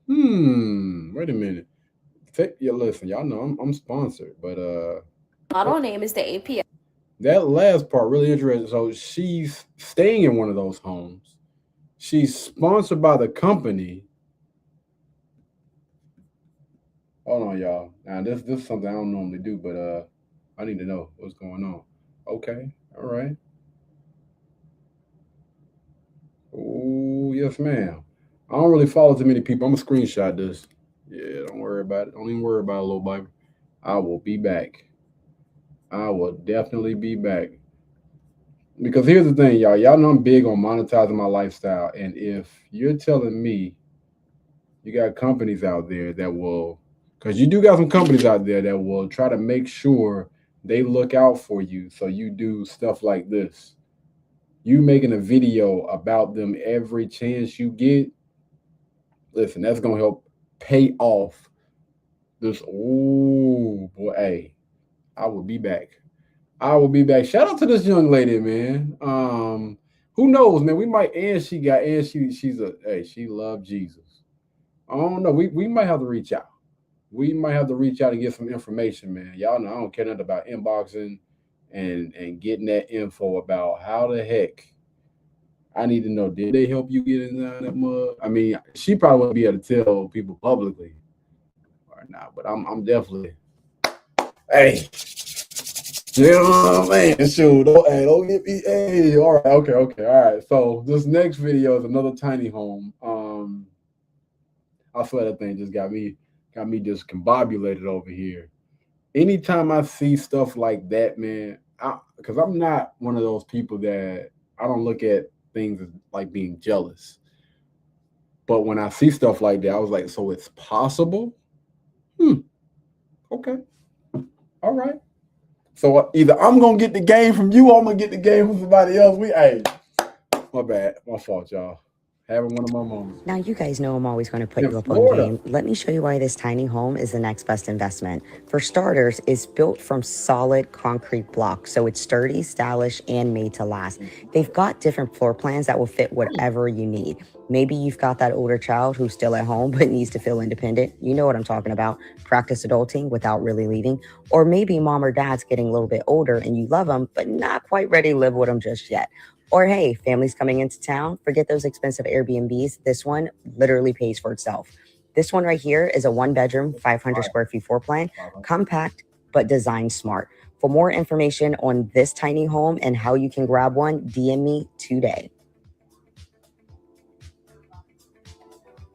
Wait a minute. Listen, y'all know I'm sponsored, but model name is the APS. That last part really interesting. So she's staying in one of those homes. She's sponsored by the company. Hold on, y'all. Now this is something I don't normally do, but I need to know what's going on. Okay, all right. Oh, yes, ma'am. I don't really follow too many people. I'm gonna screenshot this. Yeah, don't worry about it. Don't even worry about it, little baby. I will be back. I will definitely be back. Because here's the thing, y'all. Y'all know I'm big on monetizing my lifestyle. And if you're telling me you got companies out there that will, because you do got some companies out there that will try to make sure they look out for you. So you do stuff like this. You making a video about them every chance you get. Listen, that's going to help pay off this. Oh, boy. Hey, I will be back. I will be back. Shout out to this young lady, man. Who knows, man? We might, she loved Jesus. I don't know. We might have to reach out. We might have to reach out and get some information, man. Y'all know I don't care nothing about inboxing and getting that info about how the heck. I need to know, did they help you get in that mug? I mean, she probably wouldn't be able to tell people publicly or not, but I'm definitely, hey, you know what I mean? Shoot, don't get me, hey, all right, okay, all right. So this next video is another tiny home. I swear that thing just got me just combobulated over here. Anytime I see stuff like that, man, because I'm not one of those people that I don't look at things as like being jealous. But when I see stuff like that, I was like, so it's possible? Okay. All right. So either I'm going to get the game from you or I'm going to get the game from somebody else. Hey, my bad. My fault, y'all. Having one of my moments. Now, you guys know I'm always going to put you up on game. Let me show you why this tiny home is the next best investment. For starters, it's built from solid concrete blocks, so it's sturdy, stylish, and made to last. They've got different floor plans that will fit whatever you need. Maybe you've got that older child who's still at home but needs to feel independent. You know what I'm talking about. Practice adulting without really leaving. Or maybe mom or dad's getting a little bit older and you love them, but not quite ready to live with them just yet. Or hey, family's coming into town, forget those expensive Airbnbs. This one literally pays for itself. This one right here is a 1-bedroom, 500 square feet floor plan, compact, but designed smart. For more information on this tiny home and how you can grab one, DM me today.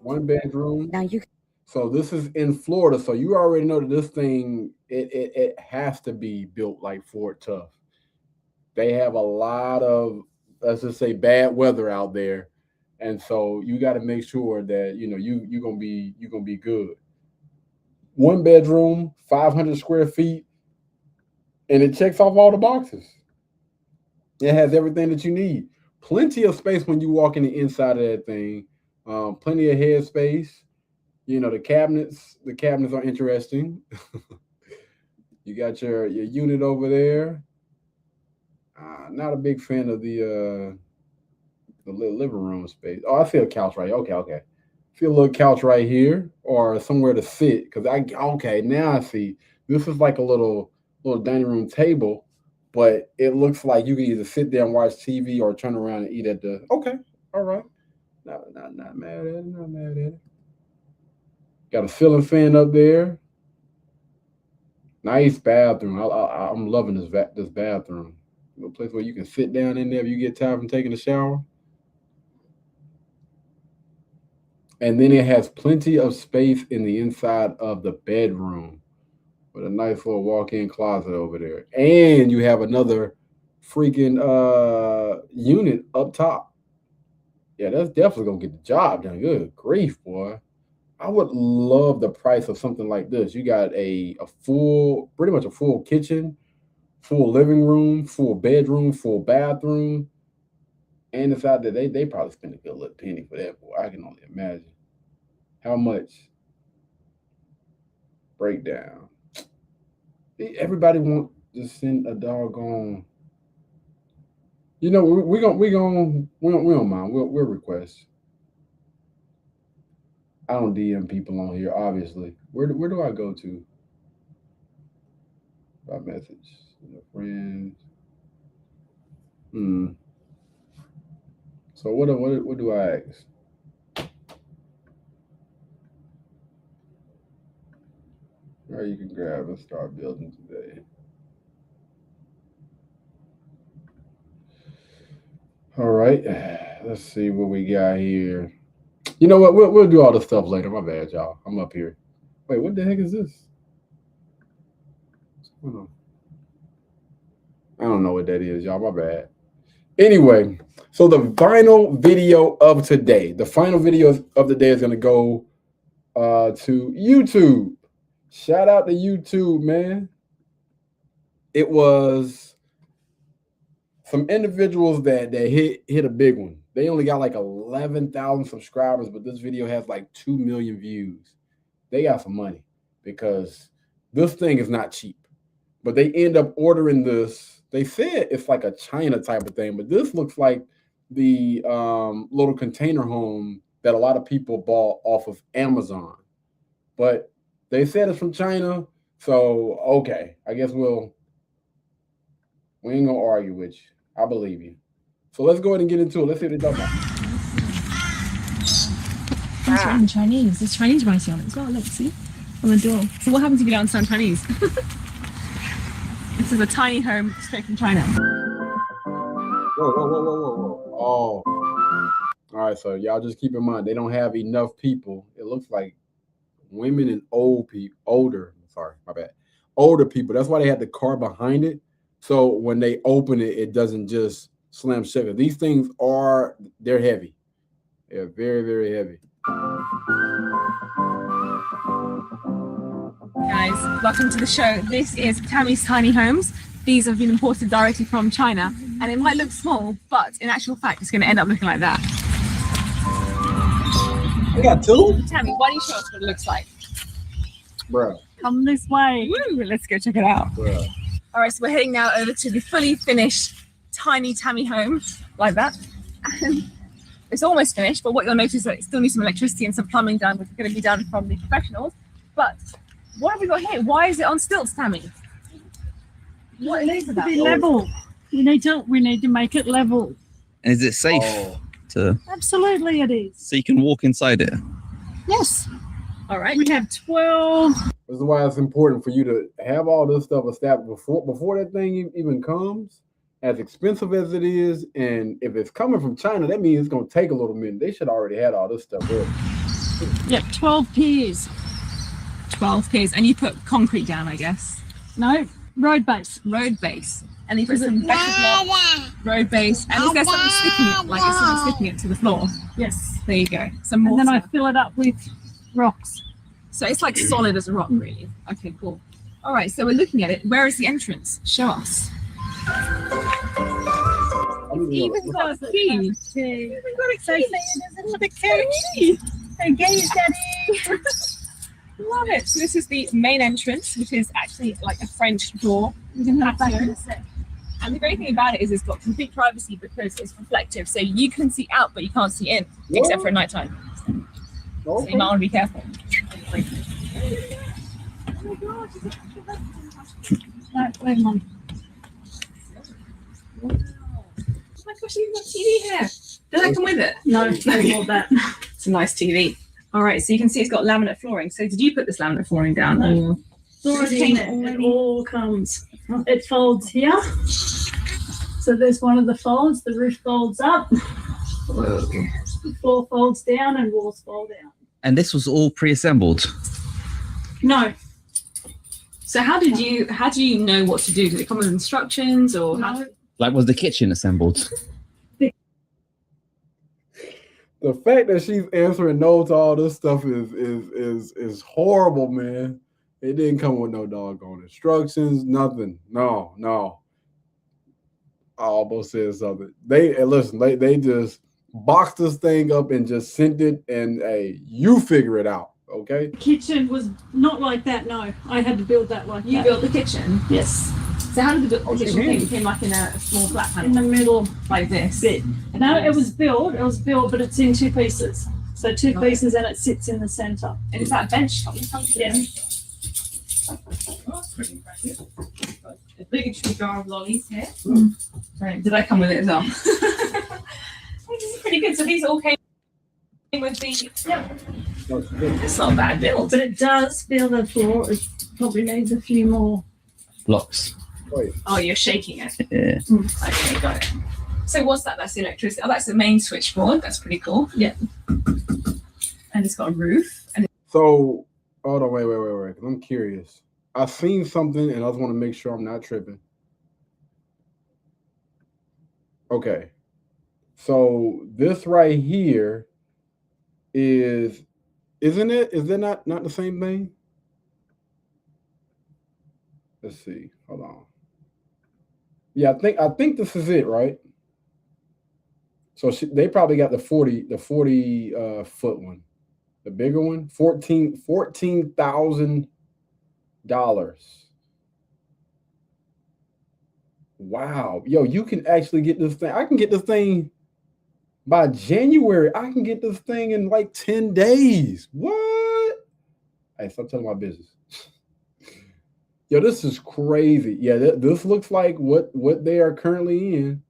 1-bedroom. Now you. So this is in Florida. So you already know that this thing, it has to be built like Fort Tough. They have a lot of, let's just say, bad weather out there, and so you got to make sure that you're gonna be good. 1-bedroom, 500 square feet, and it checks off all the boxes. It has everything that you need. Plenty of space when you walk in the inside of that thing. Plenty of head space. The cabinets are interesting. You got your unit over there. Not a big fan of the living room space. Oh, I see a couch right here. Okay. See a little couch right here, or somewhere to sit. Now I see this is like a little dining room table, but it looks like you can either sit there and watch TV or turn around and eat at the. Okay, all right, not mad at it, not mad at it. Got a ceiling fan up there. Nice bathroom. I'm loving this bathroom. A place where you can sit down in there if you get tired from taking a shower. And then it has plenty of space in the inside of the bedroom with a nice little walk-in closet over there. And you have another freaking unit up top. Yeah, that's definitely going to get the job done. Good grief, boy. I would love the price of something like this. You got a full, pretty much a full kitchen, full living room, full bedroom, full bathroom. And the fact that they probably spend a good little penny for that, boy. I can only imagine. How much? Breakdown. Everybody want to send a doggone. You know, we don't mind. We'll request. I don't DM people on here, obviously. Where do I go to? By message, friends. So what do I ask? Or you can grab and start building today. All right, let's see what we got here. You know what? We'll do all this stuff later. My bad, y'all. I'm up here. Wait, what the heck is this? What's going on? I don't know what that is, y'all. My bad. Anyway, so the final video of today. The final video of the day is going to go to YouTube. Shout out to YouTube, man. It was some individuals that hit a big one. They only got like 11,000 subscribers, but this video has like 2 million views. They got some money because this thing is not cheap. But they end up ordering this. They said it's like a China type of thing, but this looks like the little container home that a lot of people bought off of Amazon. But they said it's from China, so okay. I guess we ain't gonna argue with you. I believe you. So let's go ahead and get into it. Let's see what they talk about. It's written in Chinese. There's Chinese writing on it as well. Let's see. On the door. So what happens if you don't understand Chinese? This is a tiny home straight from China. Whoa. Oh. All right, so y'all just keep in mind, they don't have enough people. It looks like women and older people. That's why they had the car behind it. So when they open it, it doesn't just slam shut. These things they're heavy. They're very, very heavy. Guys, welcome to the show. This is Tammy's Tiny Homes. These have been imported directly from China, and it might look small, but in actual fact, it's going to end up looking like that. I got two? Tammy, why don't you show us what it looks like? Bro. Come this way. Woo, let's go check it out. Bruh. All right, so we're heading now over to the fully finished tiny Tammy home, like that. And it's almost finished, but what you'll notice is that it still needs some electricity and some plumbing done, which is going to be done from the professionals. But what have we got here? Why is it on stilts, Tammy? What is it? To be level. We need to make it level. And is it safe to? Absolutely, it is. So you can walk inside it. Yes. All right. We have 12. This is why it's important for you to have all this stuff established before that thing even comes. As expensive as it is, and if it's coming from China, that means it's going to take a little minute. They should already had all this stuff ready. Yep, 12 piers. 12 piers, and you put concrete down, I guess. No, road base. Road base. And you put some better block, road base, and is there something sticking it? Like is something sticking it to the floor? Yes. There you go. Some more. And then I fill it up with rocks. So it's like solid as a rock, really. Okay, cool. All right, so we're looking at it. Where is the entrance? Show us. Even got a key. Even got a key. There's a key. Again, Daddy. Love it. So this is the main entrance, which is actually like a French door. You can have back in a sec. And the great thing about it is it's got complete privacy because it's reflective. So you can see out, but you can't see in, except for at night time. So you might want to be careful. Right, wait, Mum. Oh my gosh, you've got TV here. Did that come with it? No, I bought that. It's a nice TV. All right, so you can see it's got laminate flooring. So did you put this laminate flooring down? Or? It all comes. It folds here. So there's one of the folds. The roof folds up. The floor folds down and walls fold out. And this was all pre-assembled. No. So how do you know what to do? Did it come with instructions or how? Like, was the kitchen assembled? The fact that she's answering no to all this stuff is horrible, man. It didn't come with no doggone instructions, nothing. No. I almost said something. They just boxed this thing up and just sent it, and hey, you figure it out, okay? Kitchen was not like that. No, I had to build that like You that. built the kitchen? Yes. So how did the kitchen came? It came like in a small flat panel? In the middle like this? bit. No, it was built, but it's in two pieces. So two pieces and it sits in the center. And is that a bench top? Yes. Oh, that's pretty impressive. Obligatory jar of lollies here. Right. Did I come with it as well? This is pretty good. So these all came with the. Yeah. It's not a bad build. But it does feel the floor. It probably needs a few more. Blocks. Oh, you're shaking it. Yeah. Okay, got it. So what's that? That's the electricity. Oh, that's the main switchboard. That's pretty cool. Yeah. And it's got a roof. And So, hold on, wait. 'Cause I'm curious. I've seen something, and I just want to make sure I'm not tripping. Okay. So this right here isn't it? Is it not the same thing? Let's see. Hold on. Yeah, I think this is it, right? So they probably got the 40 foot one, the bigger one, $14,000. Wow, yo, you can actually get this thing. I can get this thing by January. I can get this thing in like 10 days. What? Hey, stop telling my business. Yo, this is crazy. Yeah, this looks like what they are currently in.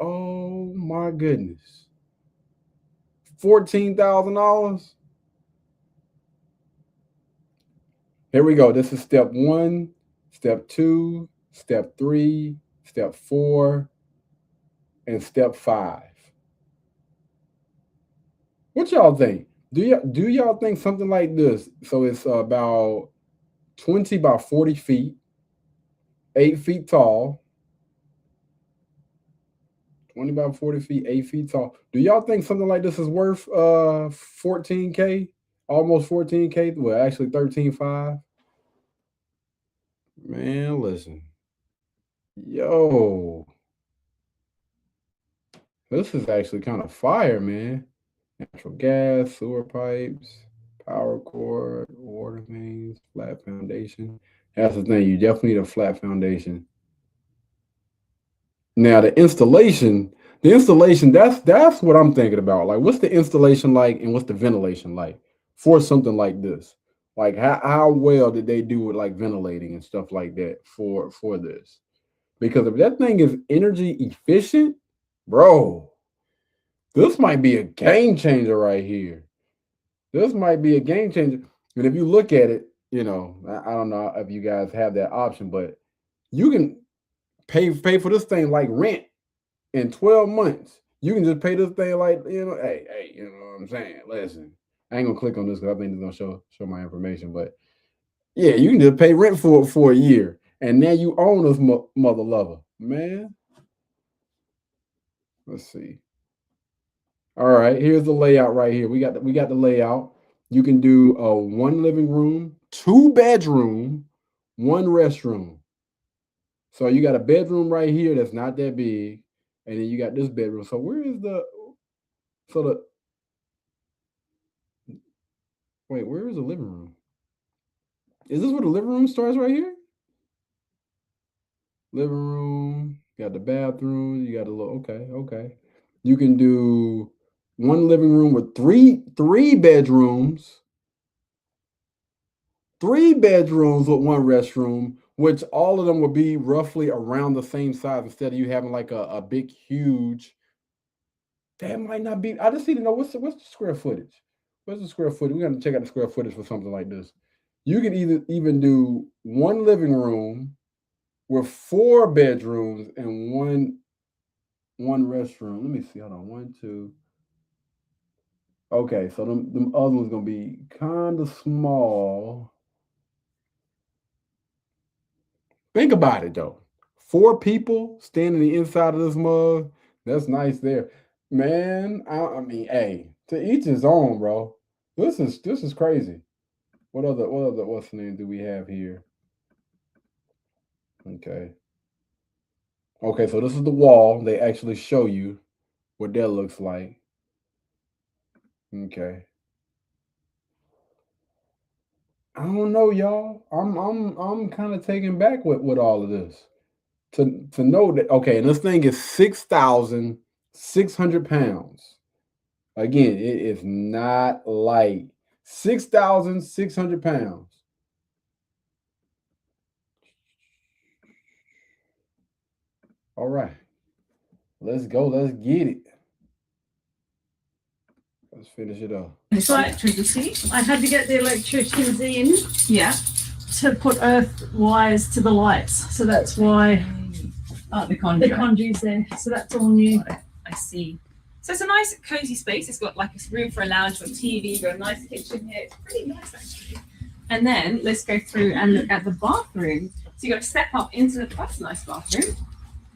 Oh my goodness. $14,000. Here we go. This is step 1, step 2, step 3, step 4, and step 5. What y'all think? Do y'all think something like this? So it's about 20 by 40 feet, 8 feet tall. 20 by 40 feet, 8 feet tall. Do y'all think something like this is worth $14K? Almost $14K? Well, actually $13,500. Man, listen. Yo. This is actually kind of fire, man. Natural gas, sewer pipes, power cord, water mains, flat foundation. That's the thing. You definitely need a flat foundation. Now the installation, that's what I'm thinking about. Like, what's the installation like and what's the ventilation like for something like this? Like, how well did they do with like ventilating and stuff like that for this? Because if that thing is energy efficient, bro, this might be a game changer right here. This might be a game changer. And if you look at it, I don't know if you guys have that option, but you can pay for this thing like rent in 12 months. You can just pay this thing like, hey, you know what I'm saying? Listen, I ain't gonna click on this because I think it's gonna show my information, but yeah, you can just pay rent for a year, and now you own this mother lover, man. Let's see. All right, here's the layout right here. We got the layout. You can do a 1 living room, 2 bedroom, 1 restroom. So you got a bedroom right here that's not that big, and then you got this bedroom. So where is where is the living room? Is this where the living room starts right here? Living room, got the bathroom, you got a little, okay. You can do 1 living room with three bedrooms, 3 bedrooms with 1 restroom, which all of them will be roughly around the same size instead of you having like a big, huge. That might not be. I just need to know what's the square footage. What's the square footage? We got to check out the square footage for something like this. You can even do 1 living room with 4 bedrooms and one restroom. Let me see. Hold on. 1, 2. Okay, so them other ones gonna be kind of small. Think about it though. 4 people standing the inside of this mug. That's nice there, man. I mean, hey, to each his own, bro. This is crazy. What's the name do we have here? Okay, so this is the wall. They actually show you what that looks like. Okay. I don't know, y'all. I'm kind of taken back with all of this. To know that, okay, and this thing is 6,600 pounds. Again, it is not light. 6,600 pounds. All right. Let's go. Let's get it. Let's finish it up. It's electricity. I had to get the electricians in. Yeah. To put earth wires to the lights. So that's why the conduit. the conduit's there. So that's all new. I see. So it's a nice cozy space. It's got like a room for a lounge, got a TV, got a nice kitchen here. It's pretty nice actually. And then let's go through and look at the bathroom. So you got to step up into that's a nice bathroom.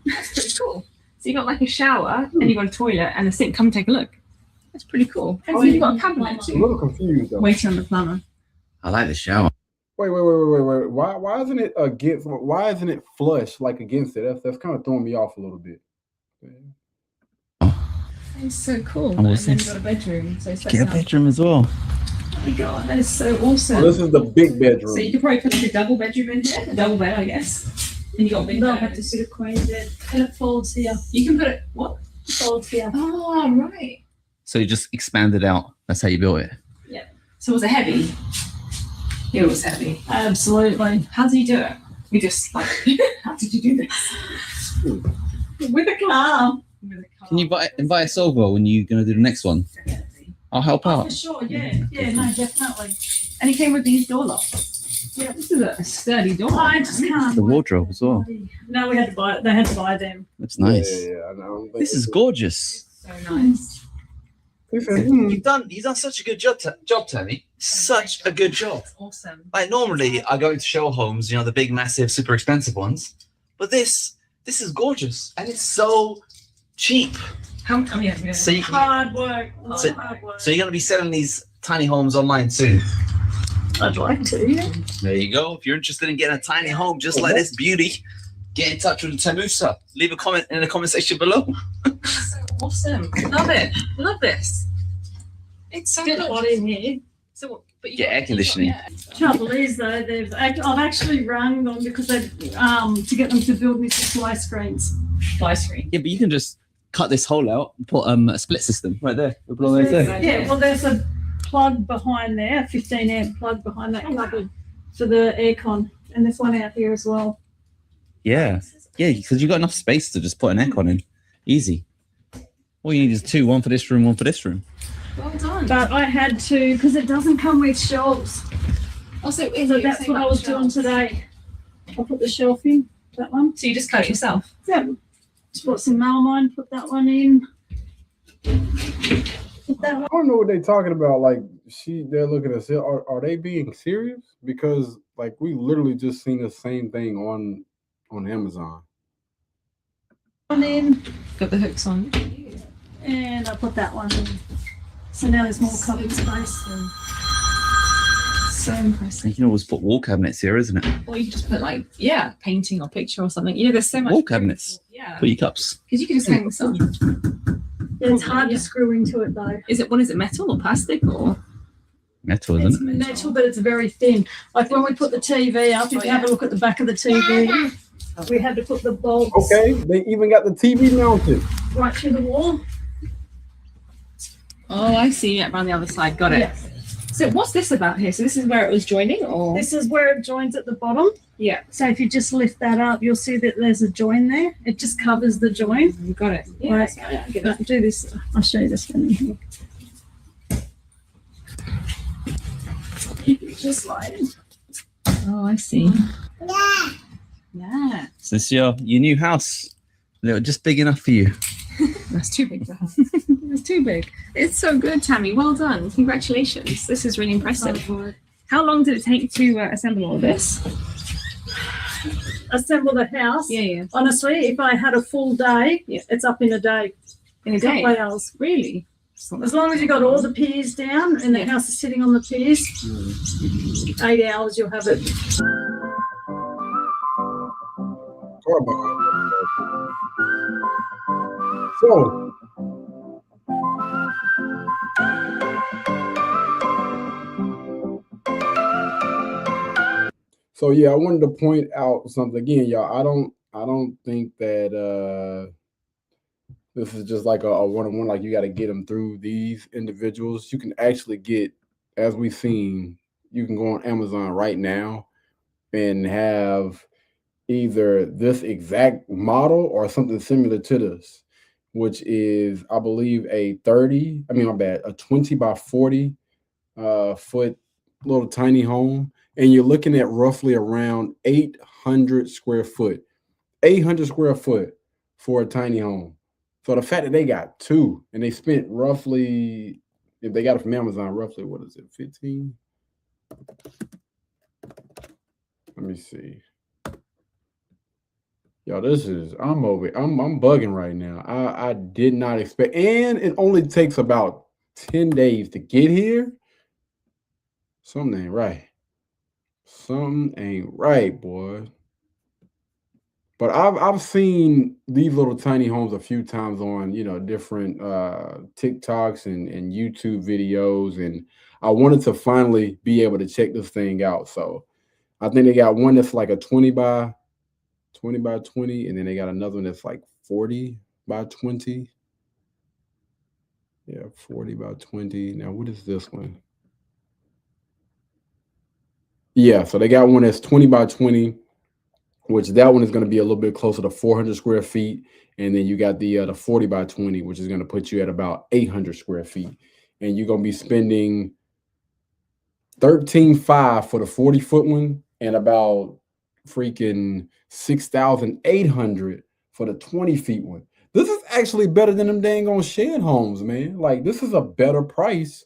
That's pretty cool. So you got like a shower and you got a toilet and a sink. Come and take a look. That's pretty cool. And so you've got a cabinet too. I'm a little confused though. Waiting on the plumber. I like the shower. Wait. Why isn't it against? Why isn't it flush like against it? That's kind of throwing me off a little bit. It's so cool. Oh, And then you've got a bedroom. So Get a bedroom as well. Oh my god, that is so awesome. Oh, this is the big bedroom. So you could probably put like a double bedroom in here, a double bed, I guess. And you got a big They'll bed. have to sit a queen bed. And it folds here. You can put it what? Folds here. Oh right. So you just expanded out. That's how you built it. Yeah. So was it heavy? It was heavy. Absolutely. How did you do it? We just like how did you do this? With a car. Can you invite us over when you're going to do the next one? I'll help For out. sure, yeah. Yeah, no, definitely. And he came with these door locks. Yeah. This is a sturdy door. I just can't. The wardrobe as well. No, we had to buy it. They had to buy them. Looks nice. Yeah, I know. This is gorgeous. So nice. You've done such a good job, Tammy. Such a good job. Awesome. Like normally, I go into show homes, the big, massive, super expensive ones, but this is gorgeous and it's so cheap. Yeah. So you, Hard work. so, Hard work. so you're gonna be selling these tiny homes online soon. I'd like to, yeah. There you go. If you're interested in getting a tiny home just like this beauty, get in touch with Tamusa. Leave a comment in the comment section below. So awesome. Love it. Love this. It's so Get good. hot in here. So but you Get air conditioning. Trouble is though, I've actually rung them because they to get them to build me some fly screens. Fly screen. Yeah, but you can just cut this hole out and put a split system right there. We'll put all those there. Yeah, well, there's a plug behind there, a 15 amp plug behind that cupboard for the aircon, and there's one out here as well. Yeah, because you've got enough space to just put an aircon in. Easy. All you need is 2, one for this room, one for this room. Well done. But I had to because it doesn't come with shelves. Also, So that's what I was doing today. I put the shelf in, that one. So you just cut it yourself? Yeah. Just put some melamine, put that one in. Put that one. I don't know what they're talking about. Like they're looking at us. Are they being serious? Because like we literally just seen the same thing on Amazon. One in, Got the hooks on. and I put that one in. So now there's more cupboard space. So impressive. You can always put wall cabinets here, isn't it? Or you can just put like painting or picture or something. There's so much Wall cabinets. Yeah. Put your cups. Because you can just hang this up. Yeah, it's hard to screw into it though. Is it metal or plastic or? Metal, It's isn't it? metal, but it's very thin. Like when we put the TV up, if you have a look at the back of the TV, we had to put the bolts Okay, they even got the TV mounted. right through the wall. Oh, I see. Yeah, around the other side. Got it. Yeah. So what's this about here? So this is where it was joining, or This is where it joins at the bottom. yeah, So if you just lift that up, you'll see that there's a join there. It just covers the join. you got it. Yeah, Right. yeah, I get it. Do this. I'll show you this one. Just slide. Oh, I see. Yeah. So this is your new house. Just big enough for you. That's too big for her. It's too big. It's so good, Tammy. Well done. Congratulations. This is really impressive. How long did it take to assemble all of this? Assemble the house. Yeah, yeah. Honestly, if I had a full day, Yeah. it's up in a day. In a day? Couple of hours. Really? As long as you got all the piers down and the Yeah. house is sitting on the piers, 8 hours you'll have it. So, yeah, I wanted to point out something again, y'all. I don't think that this is just like a one-on-one, like you got to get them through these individuals. You can actually get, as we've seen, you can go on Amazon right now and have either this exact model or something similar to this, which is, I believe, a 20 by 40 foot little tiny home. And you're looking at roughly around 800 square foot, 800 square foot for a tiny home. So the fact that they got two and they spent roughly, if they got it from Amazon, roughly, what is it, 15? Let me see. Yo, I'm bugging right now. I did not expect, and it only takes about 10 days to get here. Something ain't right. Something ain't right, boy. But I've seen these little tiny homes a few times on, different TikToks and YouTube videos, and I wanted to finally be able to check this thing out. So I think they got one that's like a 20 by 20, and then they got another one that's like 40 by 20. Yeah, 40 by 20. Now, what is this one? Yeah, so they got one that's 20 by 20, which that one is going to be a little bit closer to 400 square feet. And then you got the 40 by 20, which is going to put you at about 800 square feet. And you're going to be spending $13,500 for the 40-foot one and about freaking $6,800 for the 20 feet one. This is actually better than them dang on shed homes, man. Like, this is a better price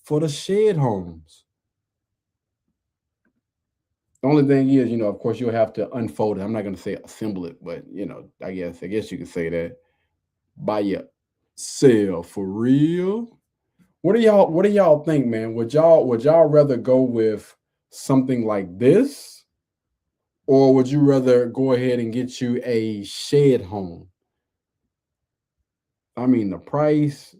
for the shed homes. The only thing is, of course, you'll have to unfold it. I'm not going to say assemble it, but, I guess you could say that by yourself, for real. What do y'all think, man? Would y'all rather go with something like this, or would you rather go ahead and get you a shed home? I mean, the price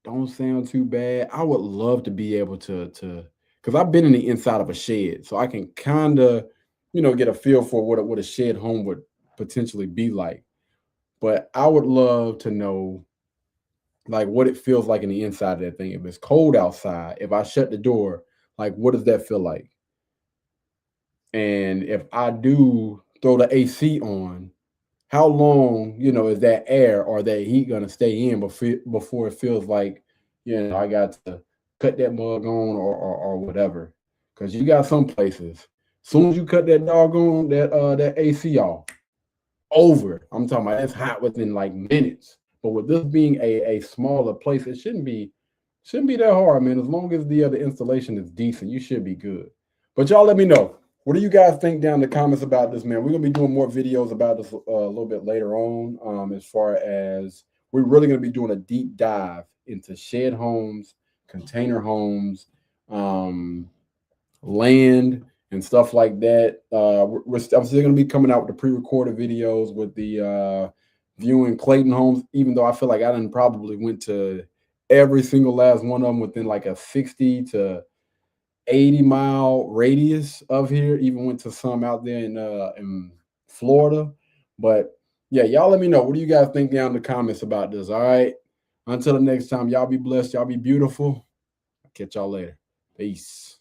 don't sound too bad. I would love to be able to because I've been in the inside of a shed, so I can kind of, get a feel for what a shed home would potentially be like. But I would love to know, like, what it feels like in the inside of that thing. If it's cold outside, if I shut the door, like, what does that feel like? And if I do throw the AC on, how long, is that air or that heat going to stay in before it feels like, I got to cut that mug on or whatever? Because you got some places, as soon as you cut that doggone that AC off, over. I'm talking about it's hot within like minutes. But with this being a smaller place, it shouldn't be that hard, man. As long as the installation is decent, you should be good. But y'all let me know. What do you guys think down in the comments about this, man? We're going to be doing more videos about this a little bit later on, as far as we're really going to be doing a deep dive into shed homes, container homes, land, and stuff like that. I'm still going to be coming out with the pre-recorded videos with the viewing Clayton homes, even though I feel like I done probably went to every single last one of them within like a 60 to 80-mile radius of here. Even went to some out there in Florida. But yeah, y'all let me know. What do you guys think down in the comments about this? All right. Until the next time, y'all be blessed. Y'all be beautiful. I'll catch y'all later. Peace.